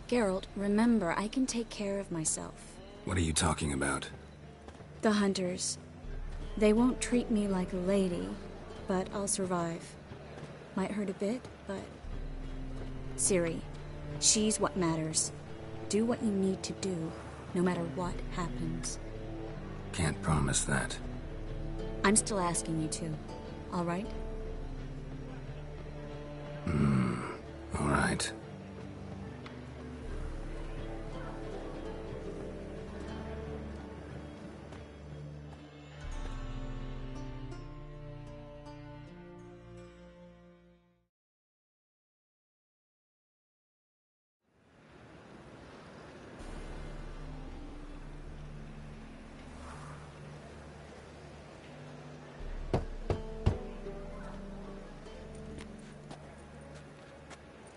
Speaker 13: Geralt, remember, I can take care of myself.
Speaker 3: What are you talking about?
Speaker 13: The hunters. They won't treat me like a lady, but I'll survive. Might hurt a bit, but... Ciri, she's what matters. Do what you need to do, no matter what happens.
Speaker 3: Can't promise that.
Speaker 13: I'm still asking you to, all right?
Speaker 3: All right.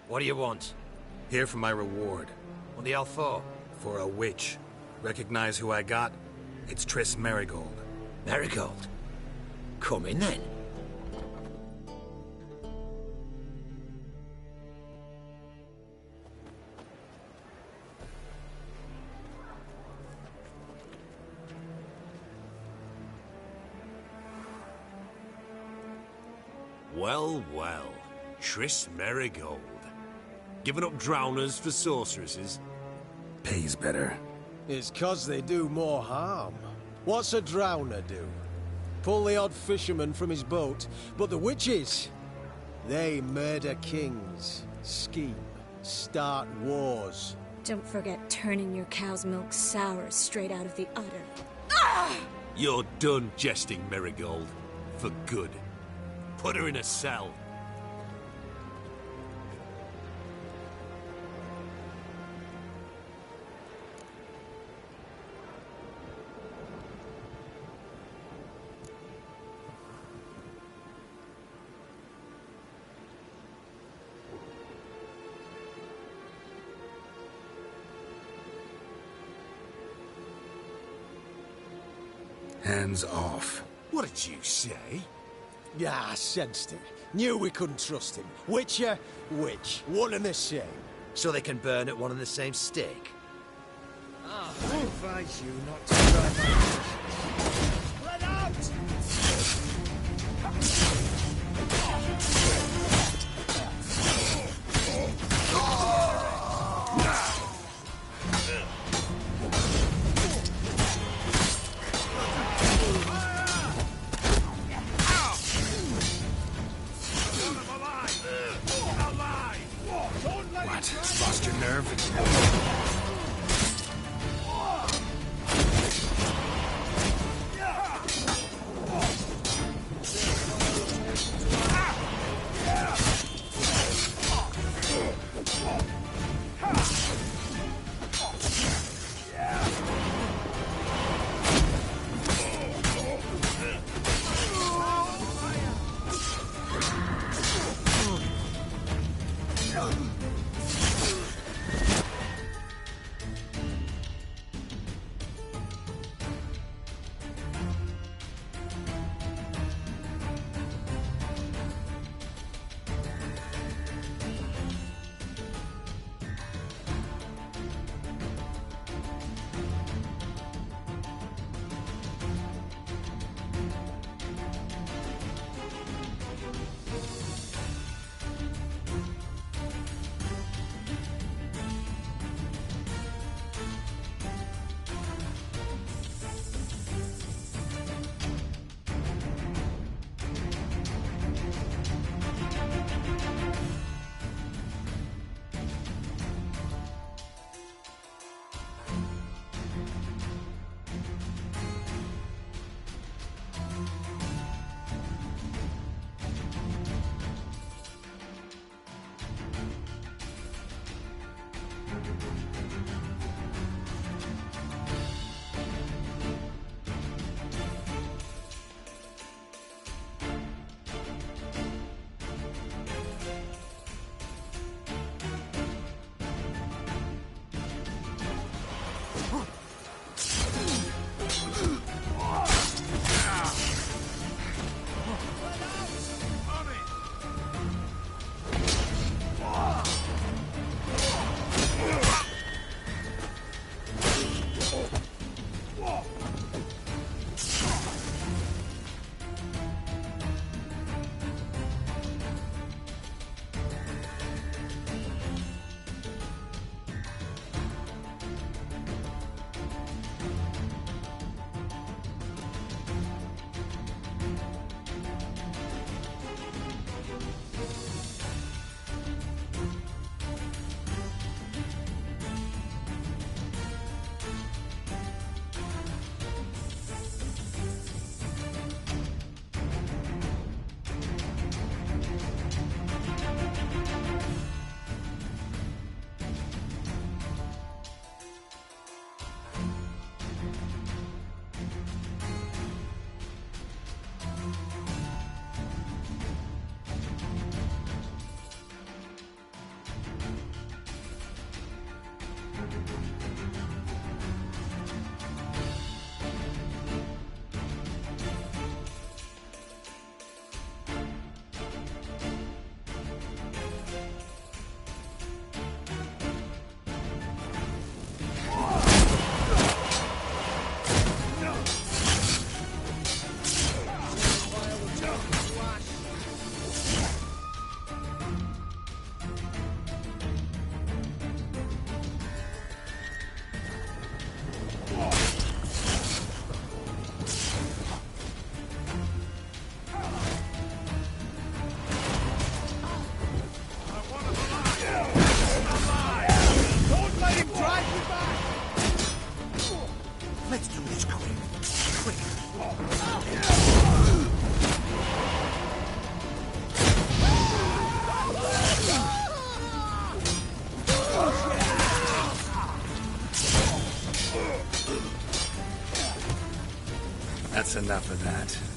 Speaker 14: What do you want?
Speaker 3: Here for my reward.
Speaker 14: What the hell for?
Speaker 3: For a witch. Recognize who I got? It's Triss Merigold.
Speaker 14: Merigold? Come in then.
Speaker 7: Well, well. Triss Merigold. Giving up drowners for sorceresses?
Speaker 3: Pays better.
Speaker 11: It's 'cause they do more harm. What's a drowner do? Pull the odd fisherman from his boat, but the witches, they murder kings, scheme, start wars.
Speaker 13: Don't forget turning your cow's milk sour straight out of the udder.
Speaker 7: You're done jesting, Merigold. For good. Put her in a cell.
Speaker 3: Hands off.
Speaker 7: What did you say?
Speaker 11: Yeah, I sensed it. Knew we couldn't trust him. Witcher, witch. One and the same.
Speaker 14: So they can burn at one and the same stake?
Speaker 11: I advise you not to try my... Let out!
Speaker 3: What? Lost your nerve? That's enough of that.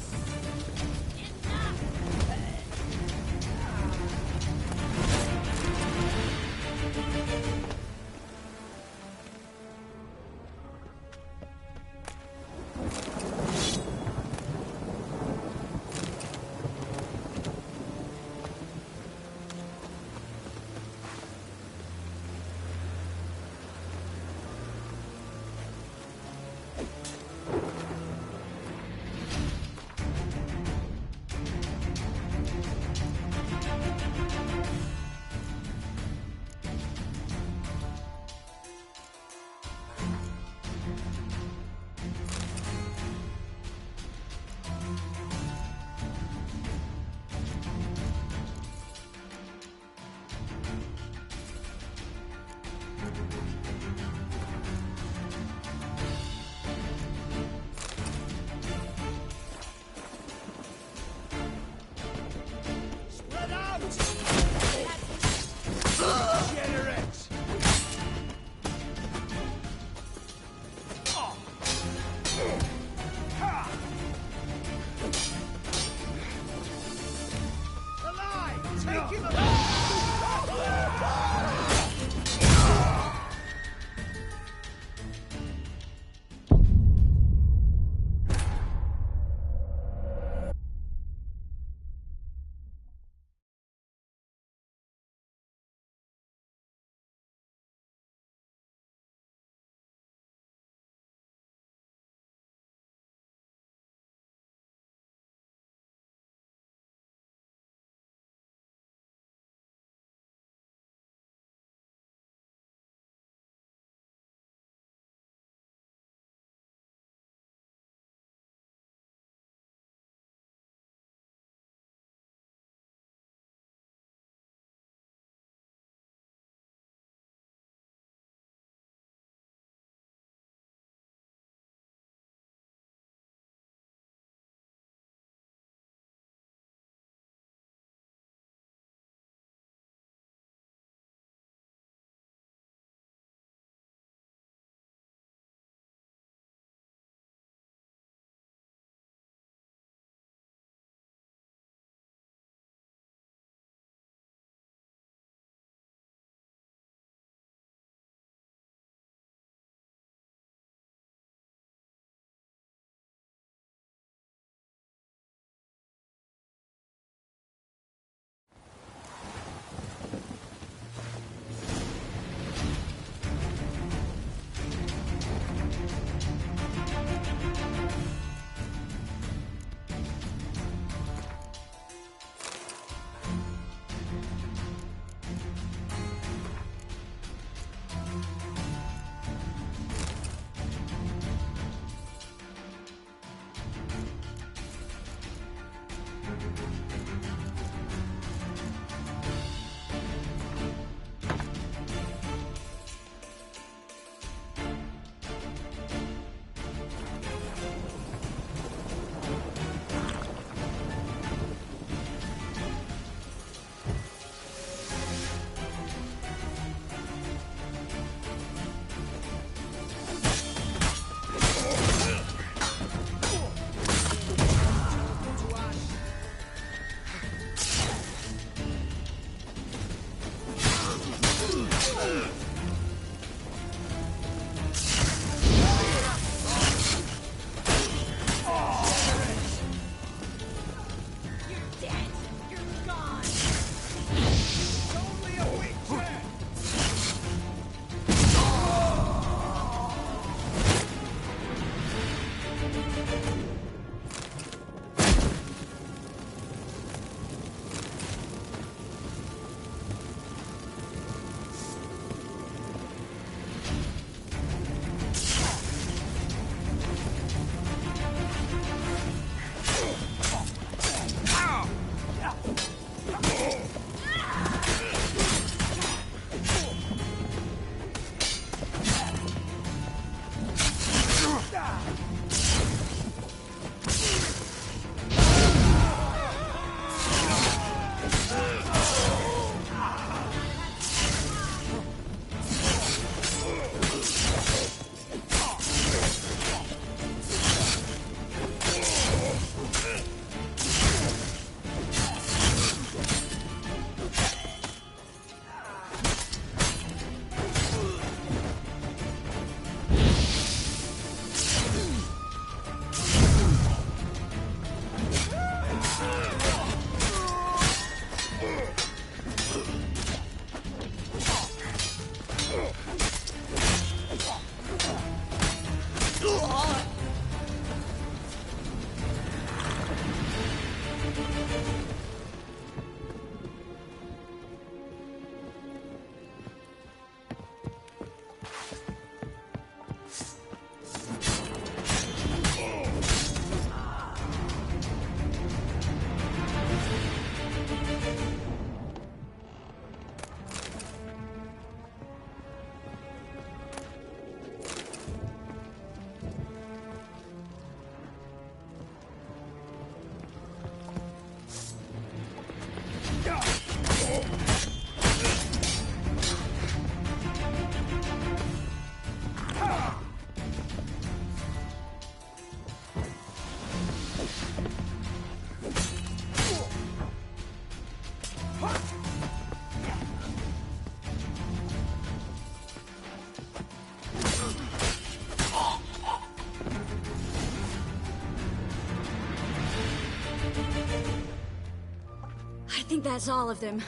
Speaker 13: think that's all of them.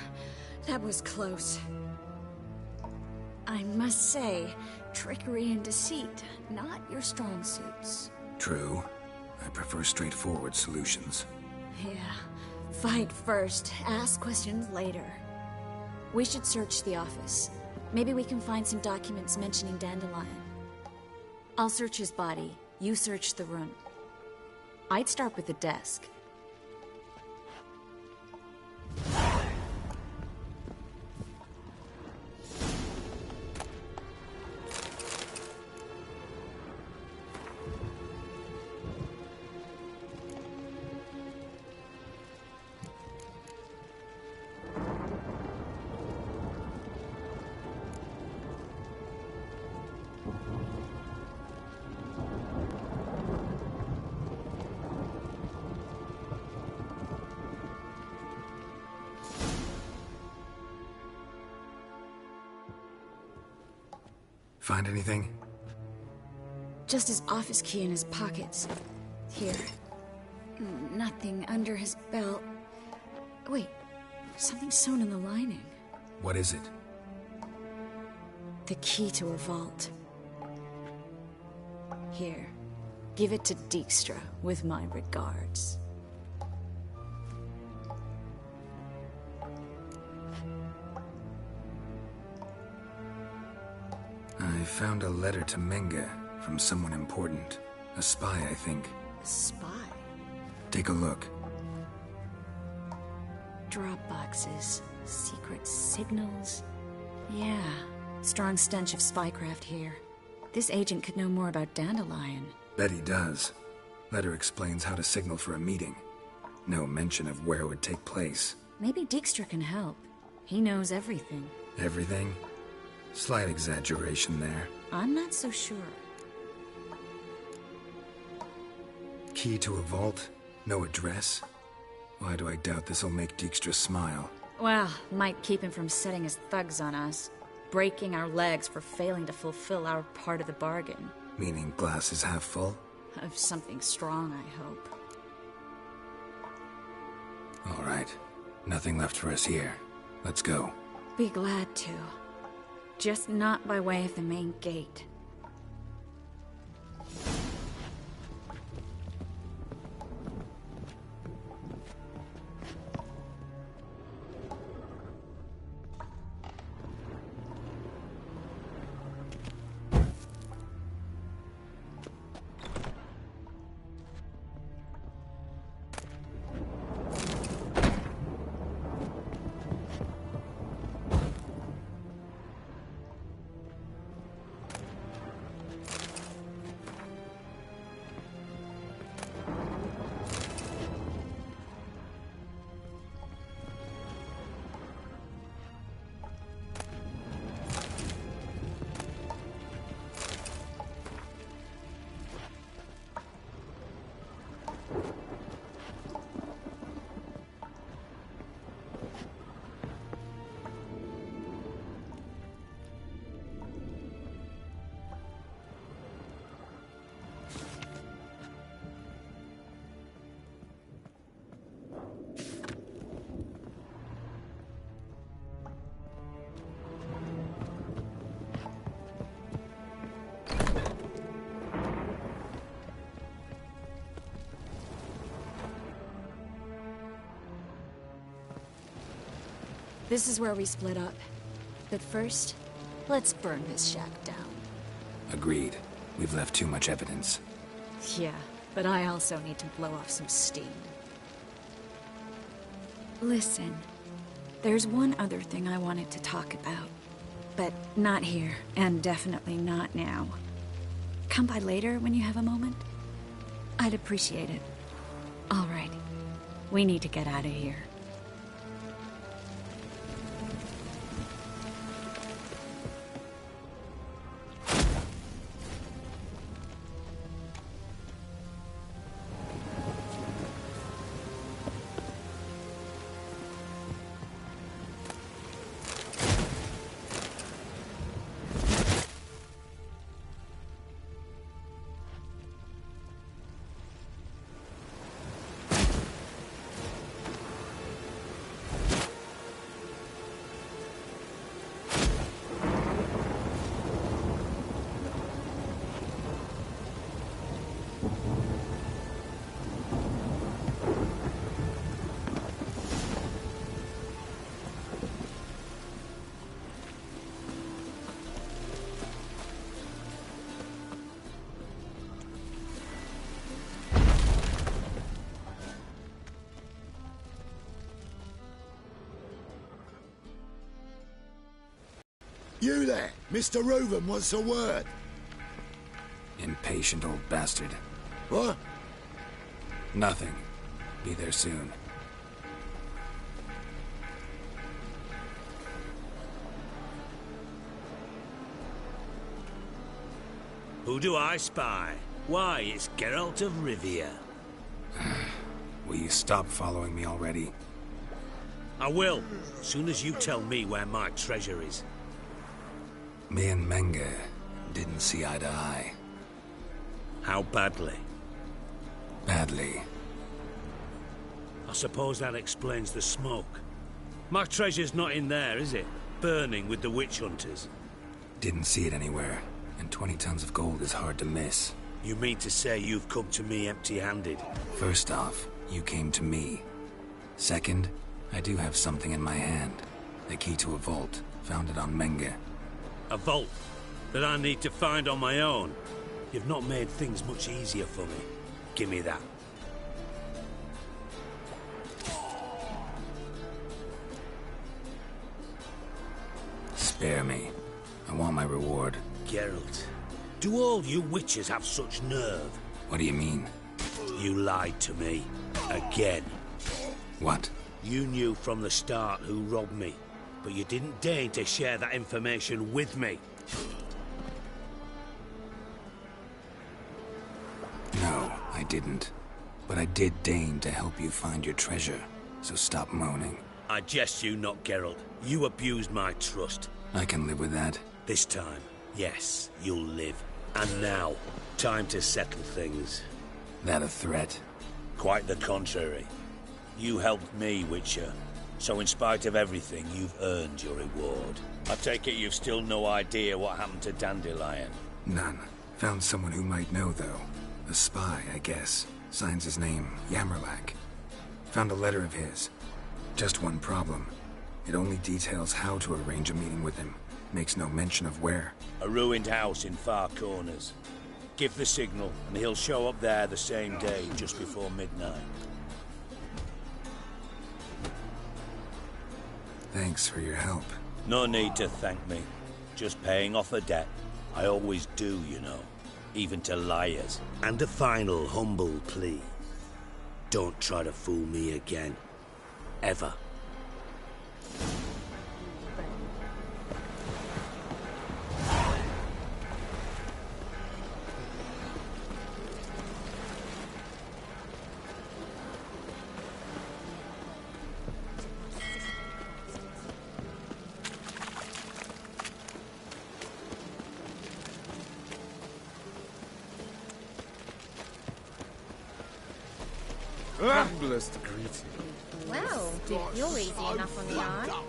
Speaker 13: That was close. I must say, trickery and deceit, not your strong suits.
Speaker 3: True. I prefer straightforward solutions.
Speaker 13: Yeah. Fight first, ask questions later. We should search the office. Maybe we can find some documents mentioning Dandelion. I'll search his body. You search the room. I'd start with the desk.
Speaker 3: Find anything?
Speaker 13: Just his office key in his pockets. Here. Nothing under his belt. Wait, something sewn in the lining.
Speaker 3: What is it?
Speaker 13: The key to a vault. Here. Give it to Dijkstra, with my regards.
Speaker 3: I found a letter to Menga from someone important. A spy, I think.
Speaker 13: A spy?
Speaker 3: Take a look.
Speaker 13: Drop boxes, secret signals. Yeah, strong stench of spycraft here. This agent could know more about Dandelion.
Speaker 3: Bet he does. Letter explains how to signal for a meeting. No mention of where it would take place.
Speaker 13: Maybe Dijkstra can help. He knows everything.
Speaker 3: Everything? Slight exaggeration there.
Speaker 13: I'm not so sure.
Speaker 3: Key to a vault? No address? Why do I doubt this'll make Dijkstra smile?
Speaker 13: Well, might keep him from setting his thugs on us. Breaking our legs for failing to fulfill our part of the bargain.
Speaker 3: Meaning glass is half full?
Speaker 13: Of something strong, I hope.
Speaker 3: All right. Nothing left for us here. Let's go.
Speaker 13: Be glad to. Just not by way of the main gate. This is where we split up. But first, let's burn this shack down.
Speaker 3: Agreed. We've left too much evidence.
Speaker 13: Yeah, but I also need to blow off some steam. Listen, there's one other thing I wanted to talk about. But not here, and definitely not now. Come by later when you have a moment? I'd appreciate it. All right. We need to get out of here.
Speaker 7: You there, Mr. Reuven wants a word.
Speaker 3: Impatient old bastard.
Speaker 7: What?
Speaker 3: Nothing. Be there soon.
Speaker 15: Who do I spy? Why, it's Geralt of Rivia.
Speaker 3: Will you stop following me already?
Speaker 15: I will, soon as you tell me where my treasure is.
Speaker 3: Me and Menge didn't see eye to eye.
Speaker 15: How badly?
Speaker 3: Badly.
Speaker 15: I suppose that explains the smoke. My treasure's not in there, is it? Burning with the witch hunters.
Speaker 3: Didn't see it anywhere, and 20 tons of gold is hard to miss.
Speaker 15: You mean to say you've come to me empty-handed?
Speaker 3: First off, you came to me. Second, I do have something in my hand. The key to a vault, founded on Menge.
Speaker 15: A vault that I need to find on my own. You've not made things much easier for me. Give me that.
Speaker 3: Spare me. I want my reward.
Speaker 15: Geralt, do all you witches have such nerve?
Speaker 3: What do you mean?
Speaker 15: You lied to me. Again.
Speaker 3: What?
Speaker 15: You knew from the start who robbed me, but you didn't deign to share that information with me.
Speaker 3: No, I didn't. But I did deign to help you find your treasure, so stop moaning.
Speaker 15: I jest you not, Geralt. You abused my trust.
Speaker 3: I can live with that.
Speaker 15: This time, yes, you'll live. And now, time to settle things.
Speaker 3: That a threat?
Speaker 15: Quite the contrary. You helped me, Witcher. So in spite of everything, you've earned your reward. I take it you've still no idea what happened to Dandelion?
Speaker 3: None. Found someone who might know, though. A spy, I guess. Signs his name, Yammerlack. Found a letter of his. Just one problem. It only details how to arrange a meeting with him. Makes no mention of where.
Speaker 15: A ruined house in Far Corners. Give the signal, and he'll show up there the same day, just before midnight.
Speaker 3: Thanks for your help.
Speaker 15: No need to thank me. Just paying off a debt. I always do, you know. Even to liars. And a final humble plea. Don't try to fool me again. Ever.
Speaker 16: Humblest greeting.
Speaker 5: Well, you're easy enough on the eye.
Speaker 16: Oh,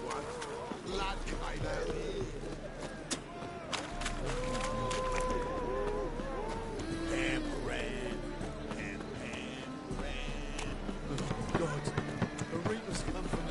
Speaker 16: God. A reaper's come for me.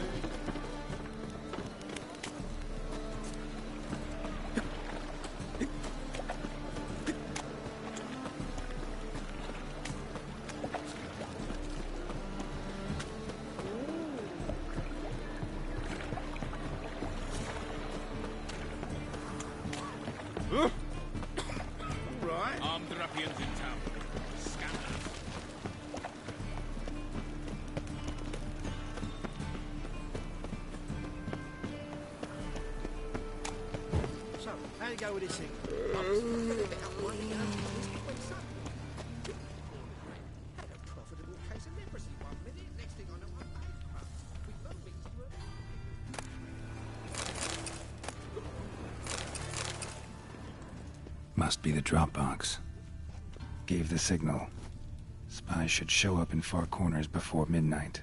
Speaker 17: Right. Armed ruffians in town. Scandalous.
Speaker 11: So, how'd it go with this thing?
Speaker 3: Must be the drop box. Gave the signal. Spies should show up in Far Corners before midnight.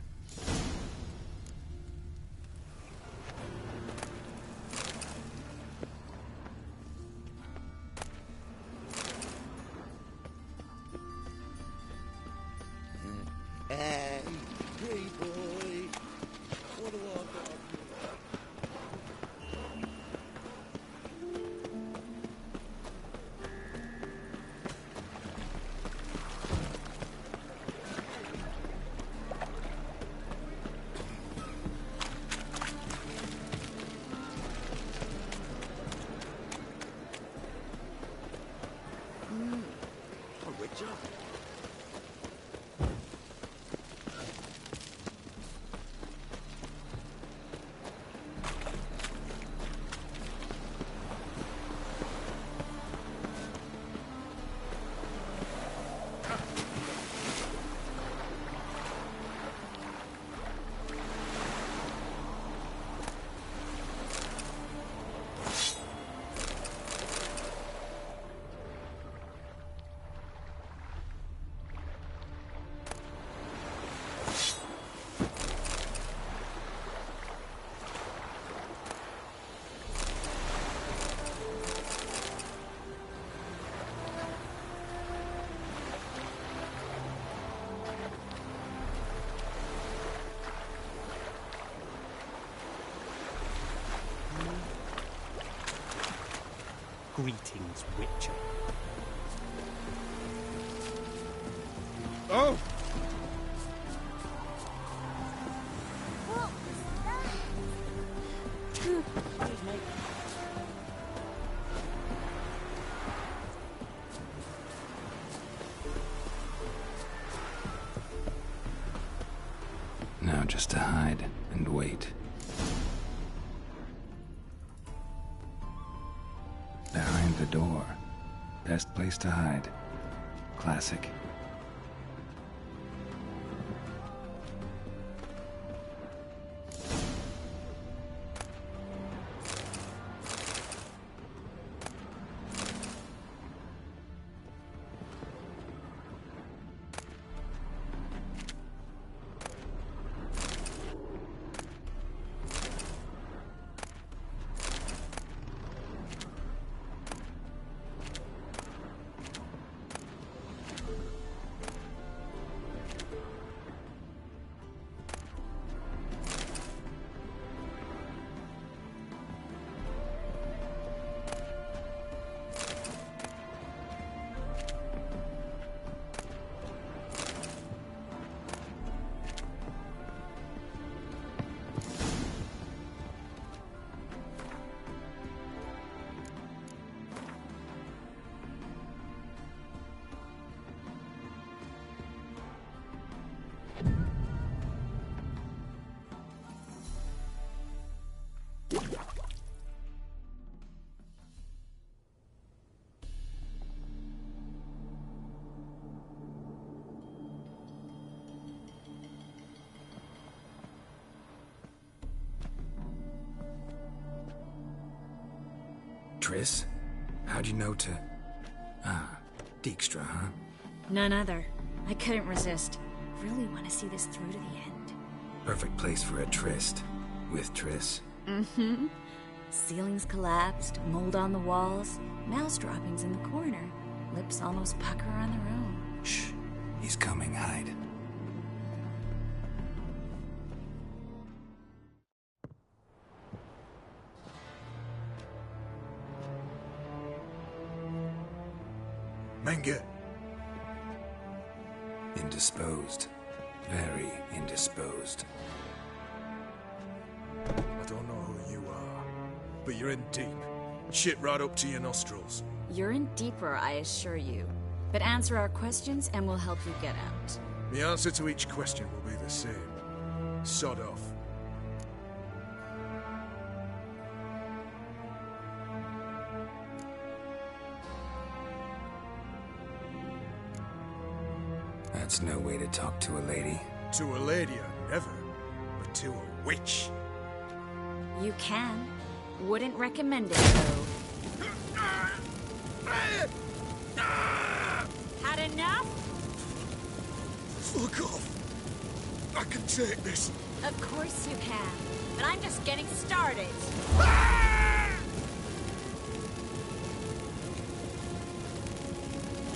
Speaker 7: Hey, pretty boy. What do I got?
Speaker 18: Greetings, Witcher.
Speaker 16: Oh!
Speaker 3: Now just to hide and wait. Behind the door. Best place to hide. Classic. Triss? How'd you know to... Ah, Dijkstra, huh?
Speaker 13: None other. I couldn't resist. Really want to see this through to the end.
Speaker 3: Perfect place for a tryst. With Triss.
Speaker 13: Mm-hmm. Ceilings collapsed, mold on the walls, mouse droppings in the corner. Lips almost pucker on their own.
Speaker 3: Shh. He's coming, hide.
Speaker 16: Menge.
Speaker 3: Indisposed. Very indisposed.
Speaker 16: I don't know who you are, but you're in deep. Shit right up to your nostrils.
Speaker 13: You're in deeper, I assure you. But answer our questions and we'll help you get out.
Speaker 16: The answer to each question will be the same. Sod off.
Speaker 3: That's no way to talk to a lady.
Speaker 16: To a lady, I never. But to a witch.
Speaker 13: You can. Wouldn't recommend it, though. Had enough?
Speaker 16: Fuck off. I can take this.
Speaker 13: Of course you can. But I'm just getting started.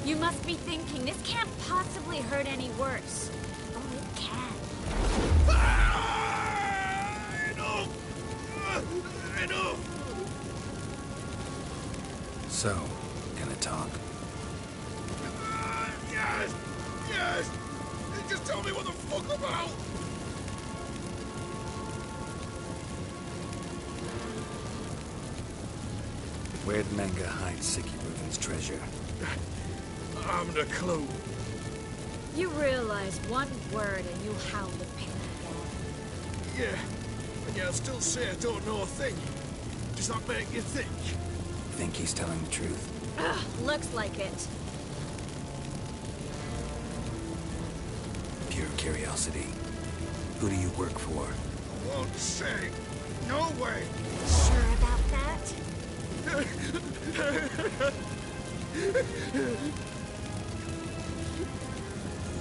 Speaker 13: You must be thinking, this can't possibly hurt any worse. Oh, it can.
Speaker 16: Enough!
Speaker 3: So, gonna talk?
Speaker 16: Yes! Yes! Just tell me what the fuck about!
Speaker 3: Where'd Menge hide Sicky Reuven's treasure?
Speaker 16: I haven't a clue.
Speaker 13: You realize one word and you hound the pin again.
Speaker 16: Yeah. And yet I'll still say I don't know a thing. Does that make you think?
Speaker 3: Think he's telling the truth?
Speaker 13: Ugh, looks like it.
Speaker 3: Pure curiosity. Who do you work for?
Speaker 16: I won't say. No way!
Speaker 13: Sure about that?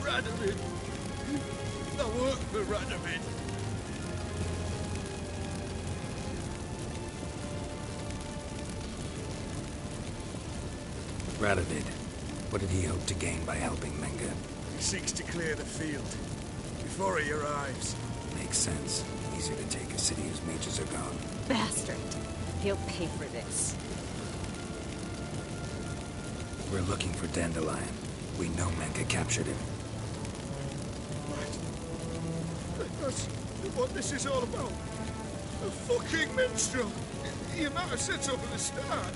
Speaker 16: Radovid. I work for Radovid.
Speaker 3: Radovid. What did he hope to gain by helping Menge?
Speaker 16: He seeks to clear the field. Before he arrives.
Speaker 3: Makes sense. Easier to take a city whose mages are gone.
Speaker 13: Bastard. He'll pay for this.
Speaker 3: We're looking for Dandelion. We know Menka captured him.
Speaker 18: That's what this is all about. A fucking minstrel! You might have said so from the start.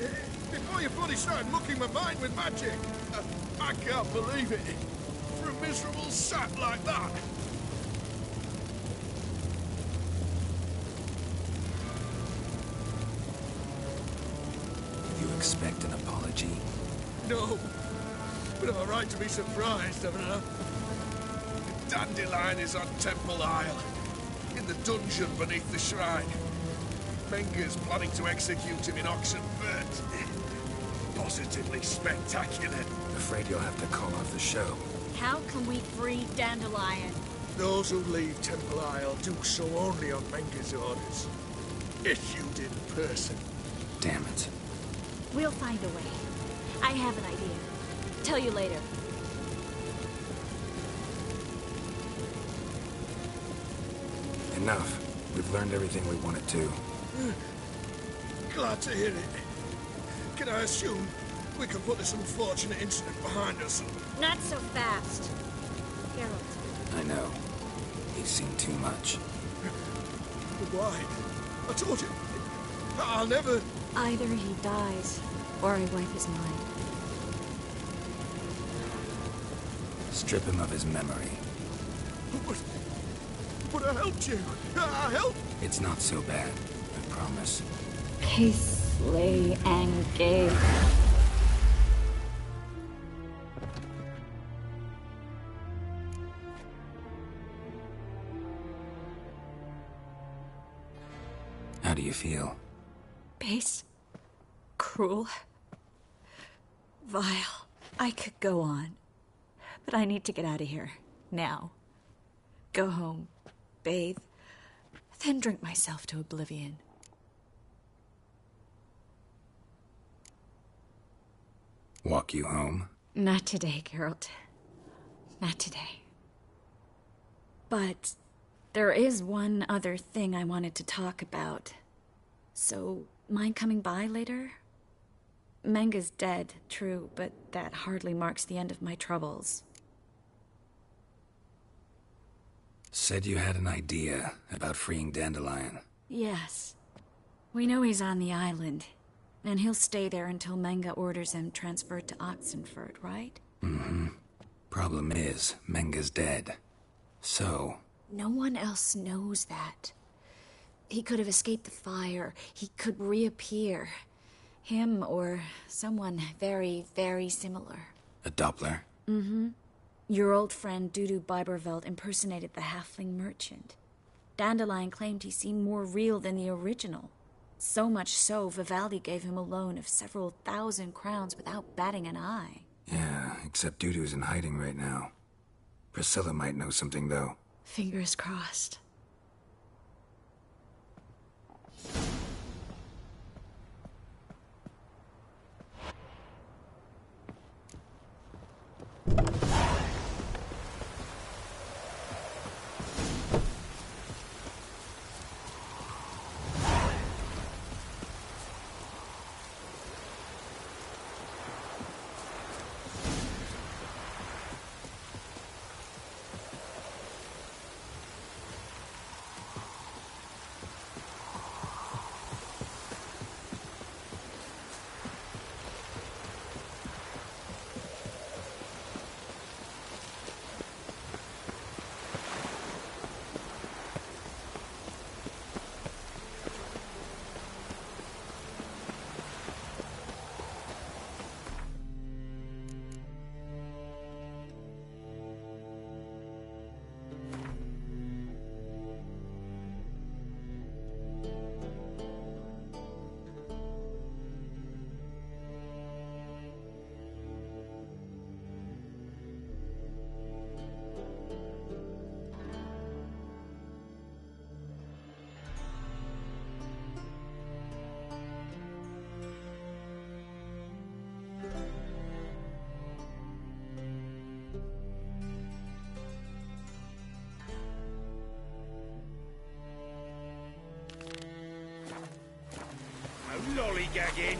Speaker 18: Before you bloody started mucking my mind with magic. I can't believe it. For a miserable sap like that.
Speaker 3: You expect an apology?
Speaker 18: No. But all right to be surprised, haven't I? Dandelion is on Temple Isle, in the dungeon beneath the shrine. Menga's planning to execute him in Oxenfurt. Positively spectacular.
Speaker 3: Afraid you'll have to call off the show.
Speaker 13: How can we free Dandelion?
Speaker 18: Those who leave Temple Isle do so only on Menga's orders. Issued in person.
Speaker 3: Damn it.
Speaker 13: We'll find a way. I have an idea. Tell you later.
Speaker 3: Enough. We've learned everything we wanted to.
Speaker 18: Glad to hear it. Can I assume we can put this unfortunate incident behind us?
Speaker 13: Not so fast. Geralt.
Speaker 3: I know. He's seen too much.
Speaker 18: Why? I told you. I'll never...
Speaker 13: Either he dies, or I wipe his mind.
Speaker 3: Strip him of his memory.
Speaker 18: But I helped you. I helped.
Speaker 3: It's not so bad, I promise.
Speaker 13: Peacefully engage.
Speaker 3: How do you feel?
Speaker 13: Base. Cruel. Vile. I could go on. But I need to get out of here. Now. Go home. Bathe. Then drink myself to oblivion.
Speaker 3: Walk you home?
Speaker 13: Not today, Geralt. Not today. But there is one other thing I wanted to talk about. So, mind coming by later? Menga's dead, true, but that hardly marks the end of my troubles.
Speaker 3: Said you had an idea about freeing Dandelion.
Speaker 13: Yes. We know he's on the island, and he'll stay there until Menga orders him transferred to Oxenfurt, right?
Speaker 3: Mm-hmm. Problem is, Menga's dead. So...
Speaker 13: No one else knows that. He could have escaped the fire. He could reappear. Him or someone very, very similar.
Speaker 3: A Doppler?
Speaker 13: Mm-hmm. Your old friend Dudu Biberveld impersonated the halfling merchant. Dandelion claimed he seemed more real than the original. So much so, Vivaldi gave him a loan of several thousand crowns without batting an eye.
Speaker 3: Yeah, except Dudu's in hiding right now. Priscilla might know something, though.
Speaker 13: Fingers crossed.
Speaker 7: Lollygagging.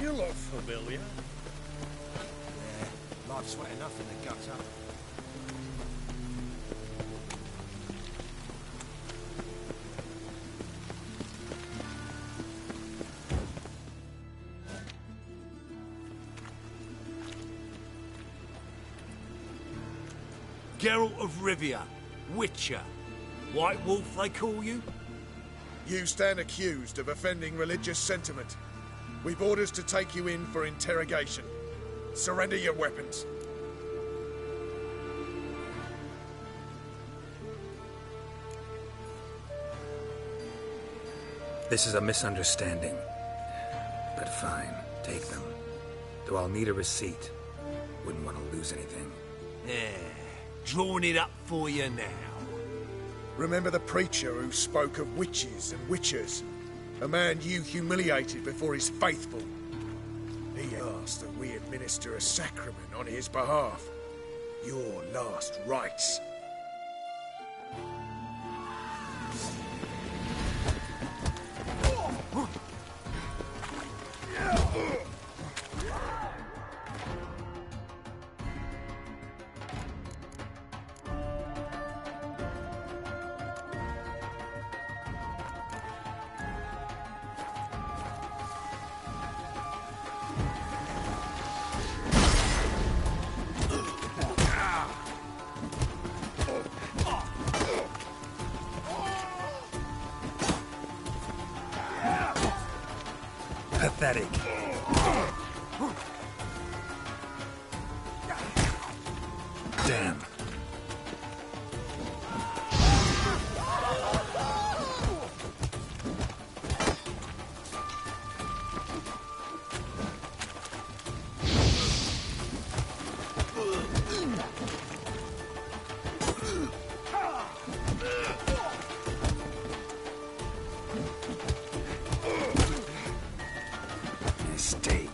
Speaker 7: You look familiar.
Speaker 14: Yeah, life's wet enough in the gutter.
Speaker 19: Geralt of Rivia, Witcher. White Wolf, they call you?
Speaker 18: You stand accused of offending religious sentiment. We've orders to take you in for interrogation. Surrender your weapons.
Speaker 3: This is a misunderstanding. But fine, take them. Though I'll need a receipt. Wouldn't want to lose anything.
Speaker 19: Yeah, drawing it up for you now.
Speaker 18: Remember the preacher who spoke of witches and witchers? A man you humiliated before his faithful. He asked that we administer a sacrament on his behalf. Your last rites.
Speaker 3: Pathetic. Damn. Mistake.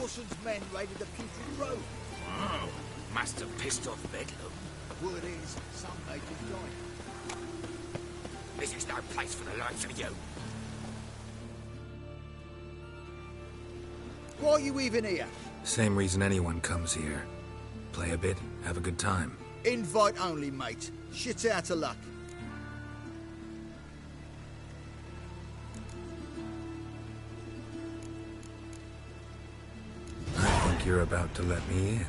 Speaker 2: Orson's men raided the Putrid Road.
Speaker 14: Wow, must have pissed off Bedlam.
Speaker 2: Word is, some native died.
Speaker 14: This is no place for the likes of you.
Speaker 2: Why are you even here?
Speaker 3: Same reason anyone comes here. Play a bit, have a good time.
Speaker 2: Invite only, mate. Shit's out of luck.
Speaker 3: I think you're about to let me in.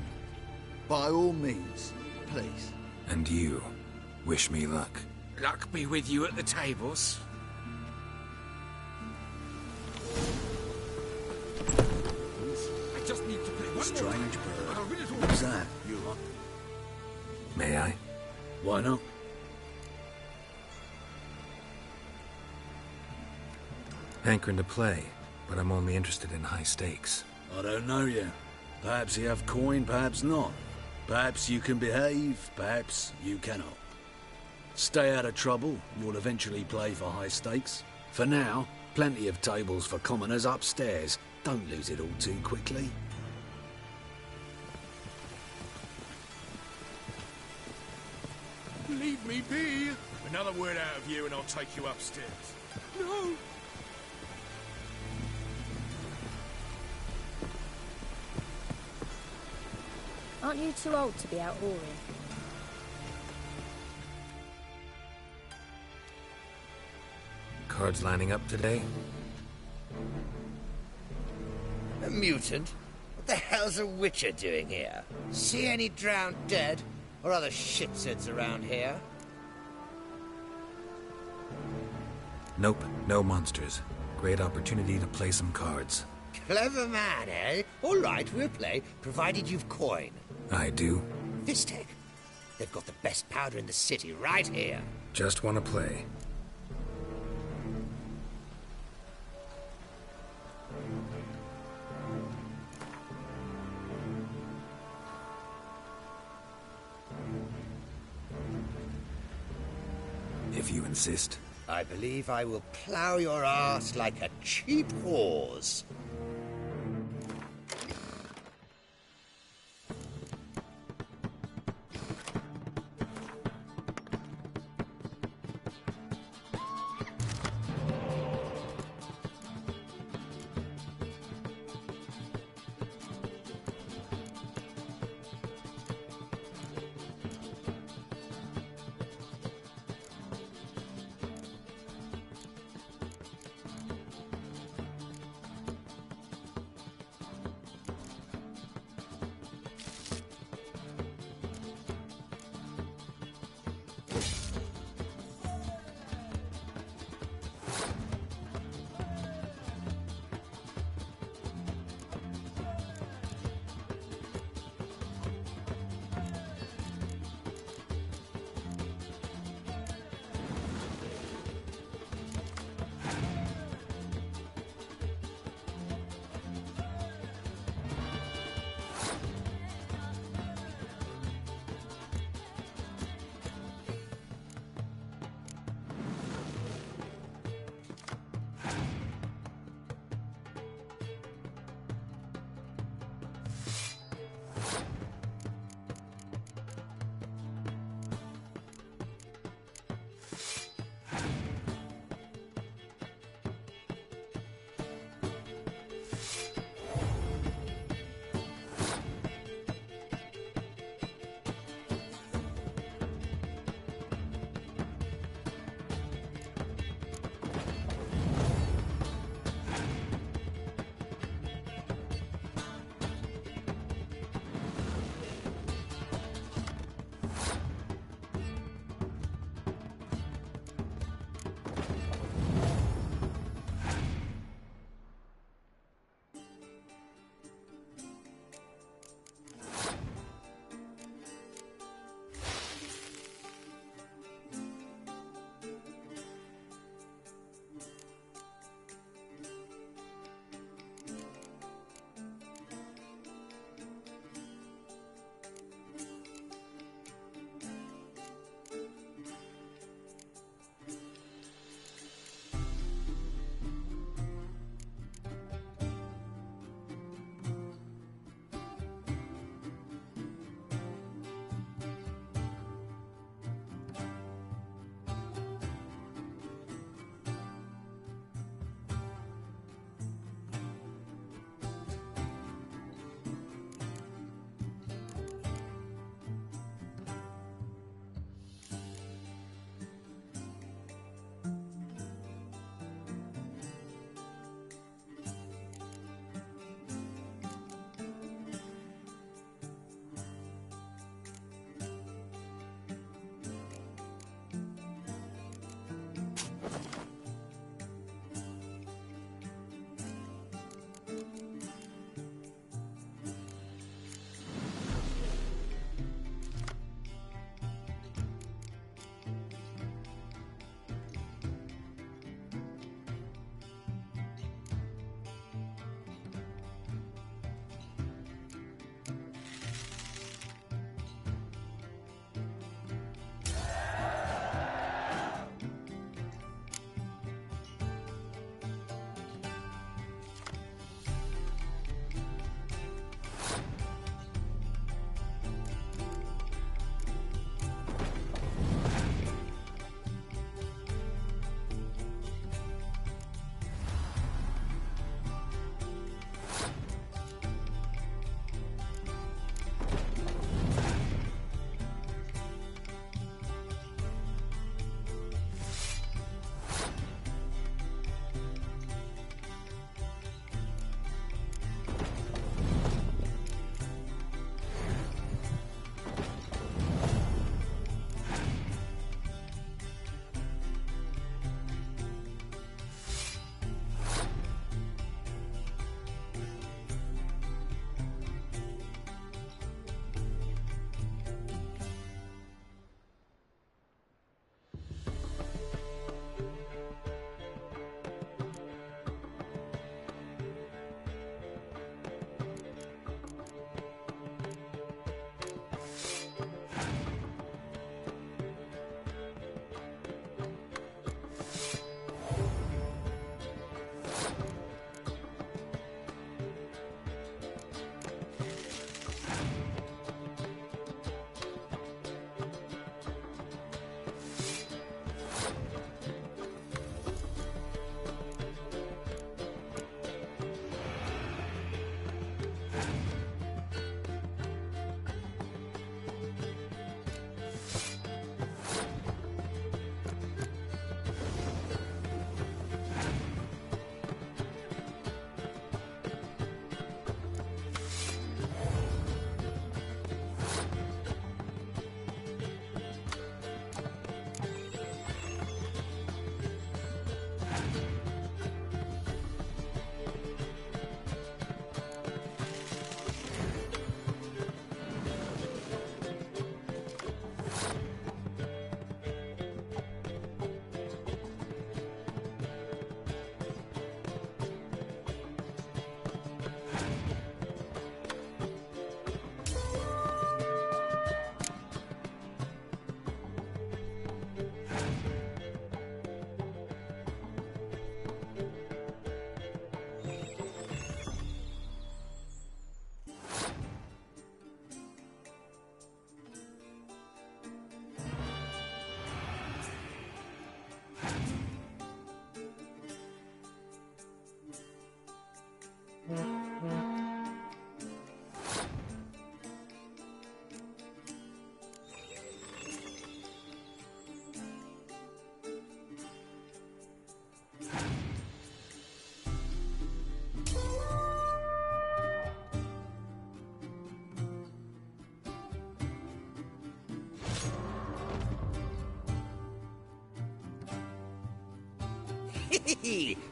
Speaker 2: By all means, please.
Speaker 3: And you, wish me luck.
Speaker 14: Luck be with you at the tables. I just need to play one
Speaker 18: Strange bird. Who's that? You lot?
Speaker 3: May I?
Speaker 19: Why not?
Speaker 3: Hankering to play, but I'm only interested in high stakes.
Speaker 19: I don't know yet. Perhaps you have coin, perhaps not. Perhaps you can behave, perhaps you cannot. Stay out of trouble, you'll eventually play for high stakes. For now, plenty of tables for commoners upstairs. Don't lose it all too quickly.
Speaker 7: Leave me be. Another word out of you and I'll take you upstairs. No.
Speaker 5: Aren't you too old to be out whoring?
Speaker 3: Cards lining up today?
Speaker 2: A mutant? What the hell's a witcher doing here? See any drowned dead? Or other shitsuds around here?
Speaker 3: Nope, no monsters. Great opportunity to play some cards.
Speaker 2: Clever man, eh? All right, we'll play, provided you've coin.
Speaker 3: I do.
Speaker 2: Vistek. They've got the best powder in the city right here.
Speaker 3: Just want to play. If you insist.
Speaker 2: I believe I will plow your ass like a cheap horse.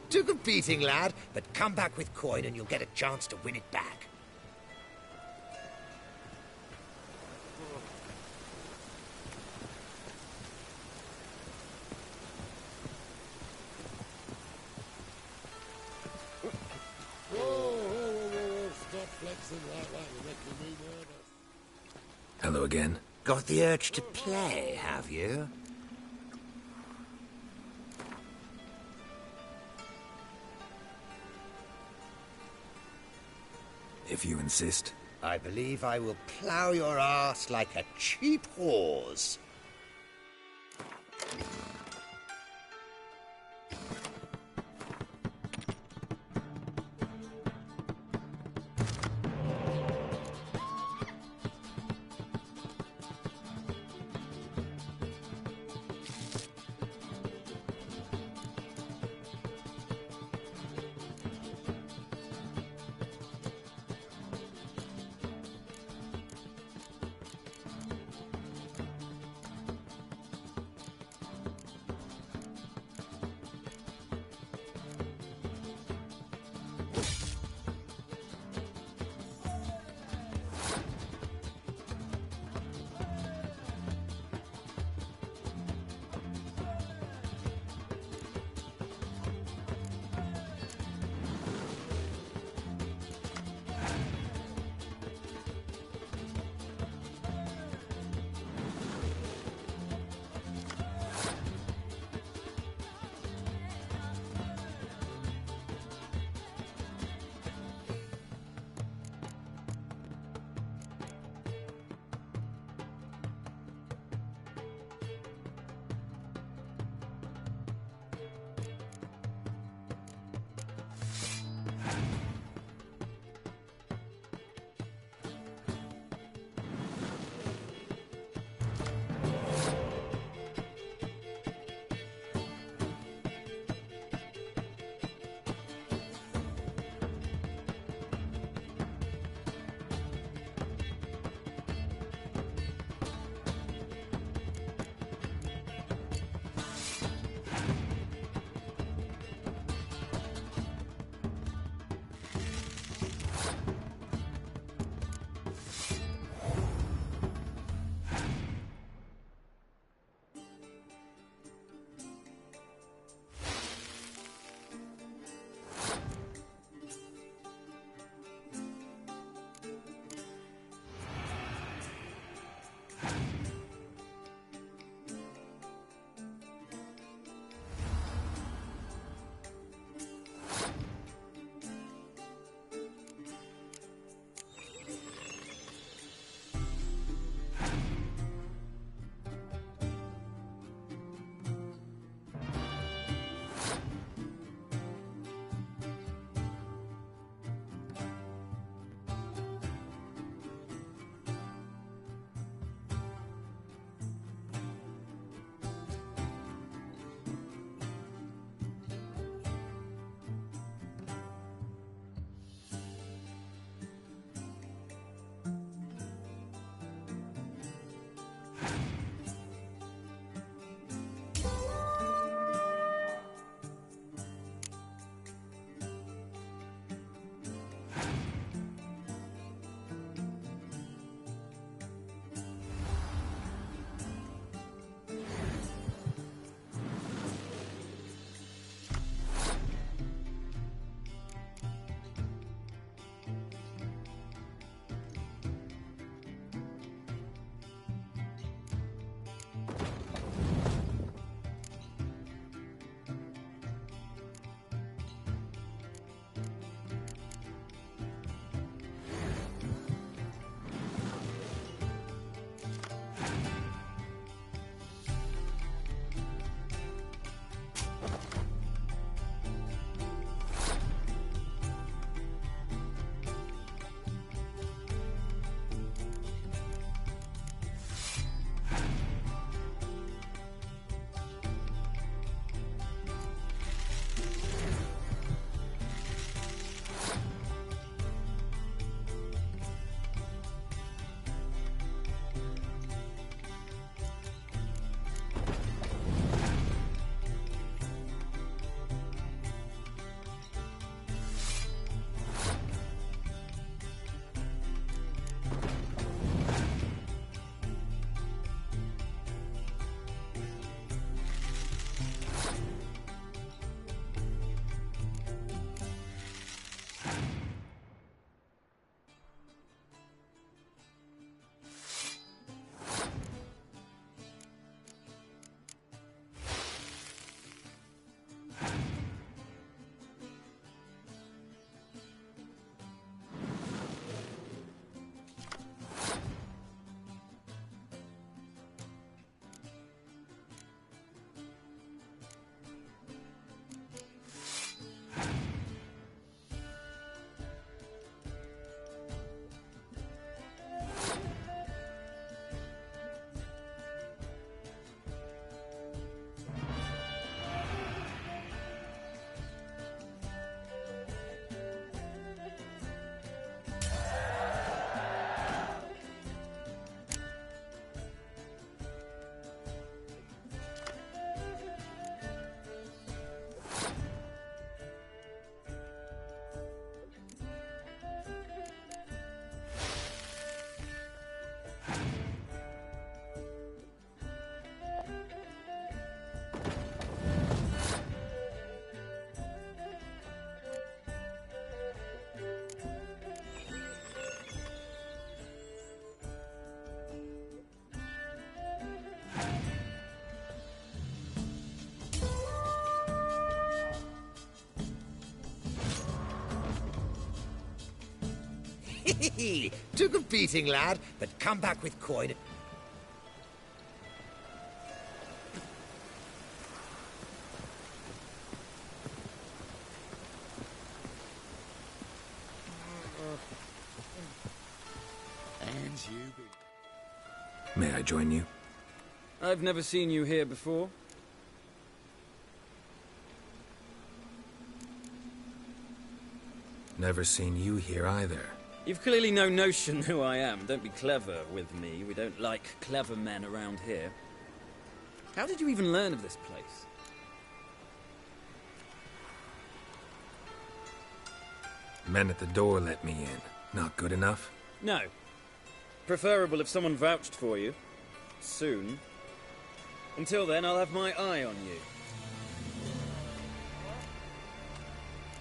Speaker 2: Too competing, lad, but come back with coin and you'll get a chance to win it back.
Speaker 8: Stop flexing like that, you're making me nervous.
Speaker 3: Hello again.
Speaker 2: Got the urge to play, have you?
Speaker 3: If you insist.
Speaker 2: I believe I will plough your ass like a cheap horse. Took a beating, lad, but come back with coin.
Speaker 12: And you be...
Speaker 3: May I join you?
Speaker 17: I've never seen you here before.
Speaker 3: Never seen you here either.
Speaker 17: You've clearly no notion who I am. Don't be clever with me. We don't like clever men around here. How did you even learn of this place?
Speaker 3: Men at the door let me in. Not good enough?
Speaker 17: No. Preferable if someone vouched for you. Soon. Until then, I'll have my eye on you.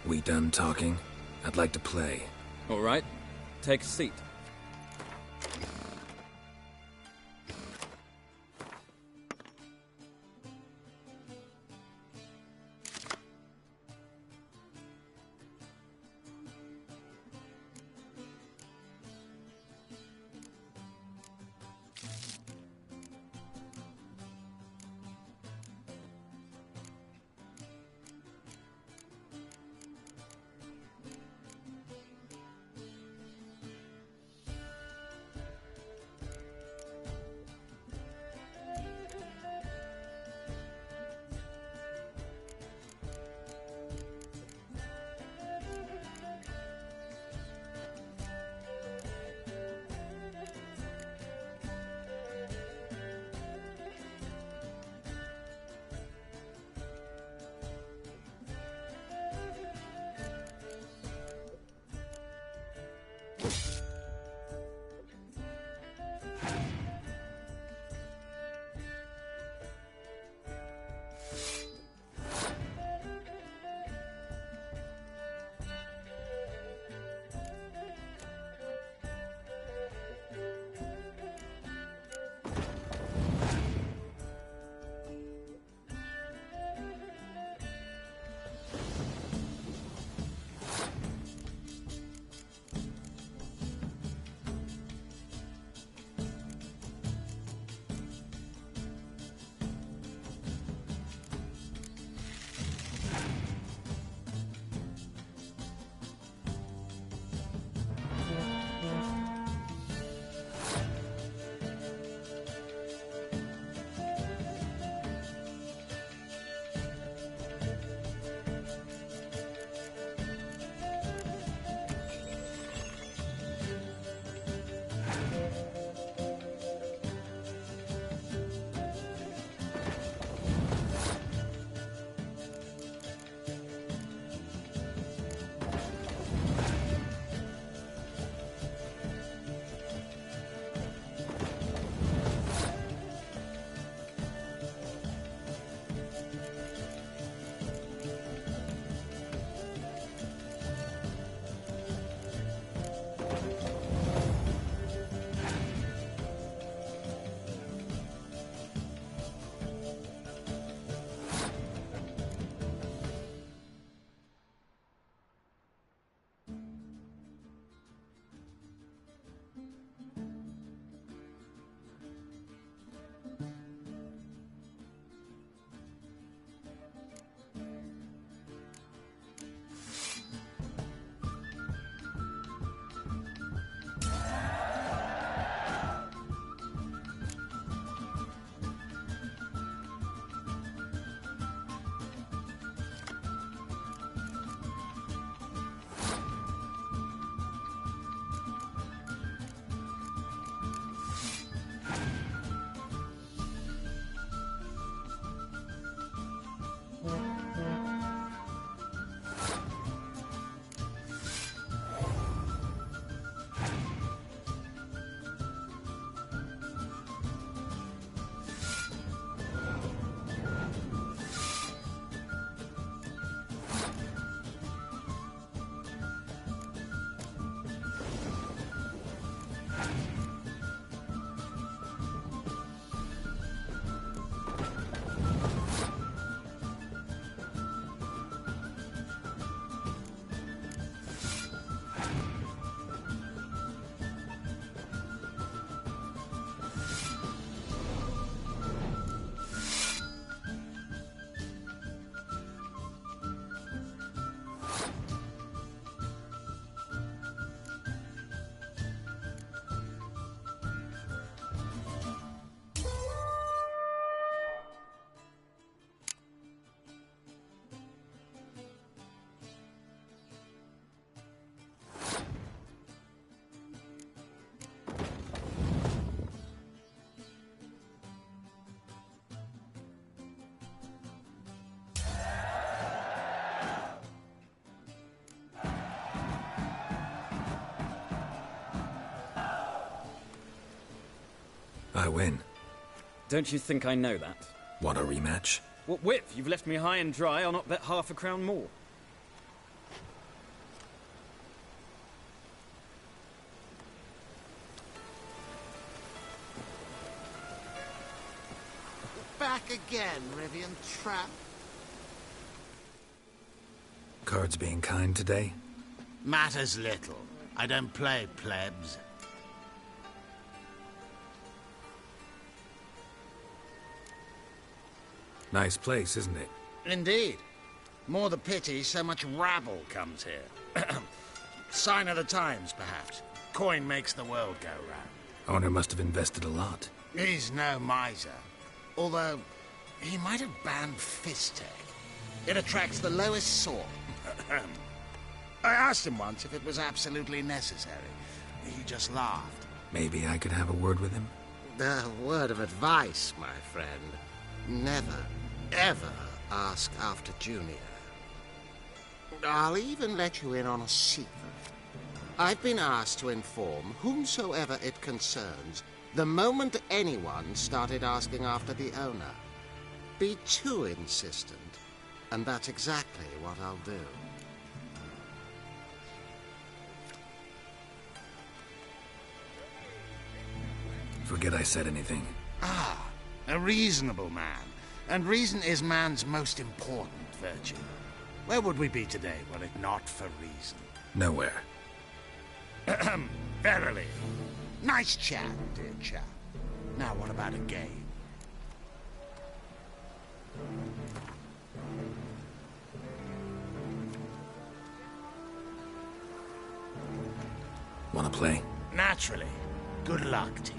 Speaker 3: We done talking? I'd like to play.
Speaker 17: All right. Take a seat.
Speaker 3: I win.
Speaker 17: Don't you think I know that?
Speaker 3: Want a rematch?
Speaker 17: What with? You've left me high and dry. I'll not bet half a crown more.
Speaker 2: Back again, Rivian Trap.
Speaker 3: Cards being kind today?
Speaker 2: Matters little. I don't play plebs.
Speaker 3: Nice place, isn't it?
Speaker 2: Indeed. More the pity so much rabble comes here. Sign of the times, perhaps. Coin makes the world go round.
Speaker 3: Owner must have invested a lot.
Speaker 2: He's no miser. Although, he might have banned Fistech. It attracts the lowest sort. I asked him once if it was absolutely necessary. He just laughed.
Speaker 3: Maybe I could have a word with him?
Speaker 2: A word of advice, my friend. Never, ever ask after Junior. I'll even let you in on a secret. I've been asked to inform whomsoever it concerns the moment anyone started asking after the owner. Be too insistent, and that's exactly what I'll do.
Speaker 3: Forget I said anything.
Speaker 2: Ah, a reasonable man. And reason is man's most important virtue. Where would we be today were it not for reason?
Speaker 3: Nowhere.
Speaker 2: Verily. Nice chat, dear chap. Now what about a game?
Speaker 3: Wanna play?
Speaker 2: Naturally. Good luck to you.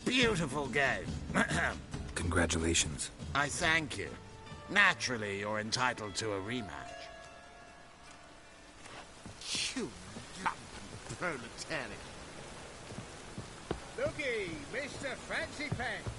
Speaker 2: beautiful game.
Speaker 3: Congratulations.
Speaker 2: I thank you. Naturally, you're entitled to a rematch. You lumpen proletariat.
Speaker 20: Looky, Mr. Fancy Pants.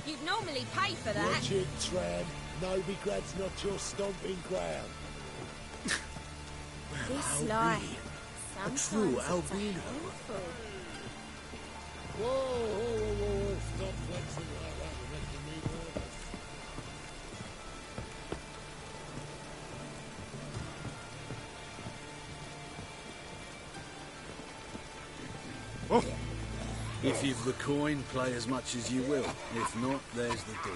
Speaker 5: You'd normally pay for that.
Speaker 21: Watch it, Tran. Novigrad's not your stomping ground.
Speaker 5: This life.
Speaker 21: A true albino. Whoa. Stop flexing like that. You're making me nervous.
Speaker 19: Oh. If you've the coin, play as much as you will. If not, there's the deal.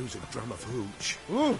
Speaker 18: Use a drum of hooch.
Speaker 20: Ooh,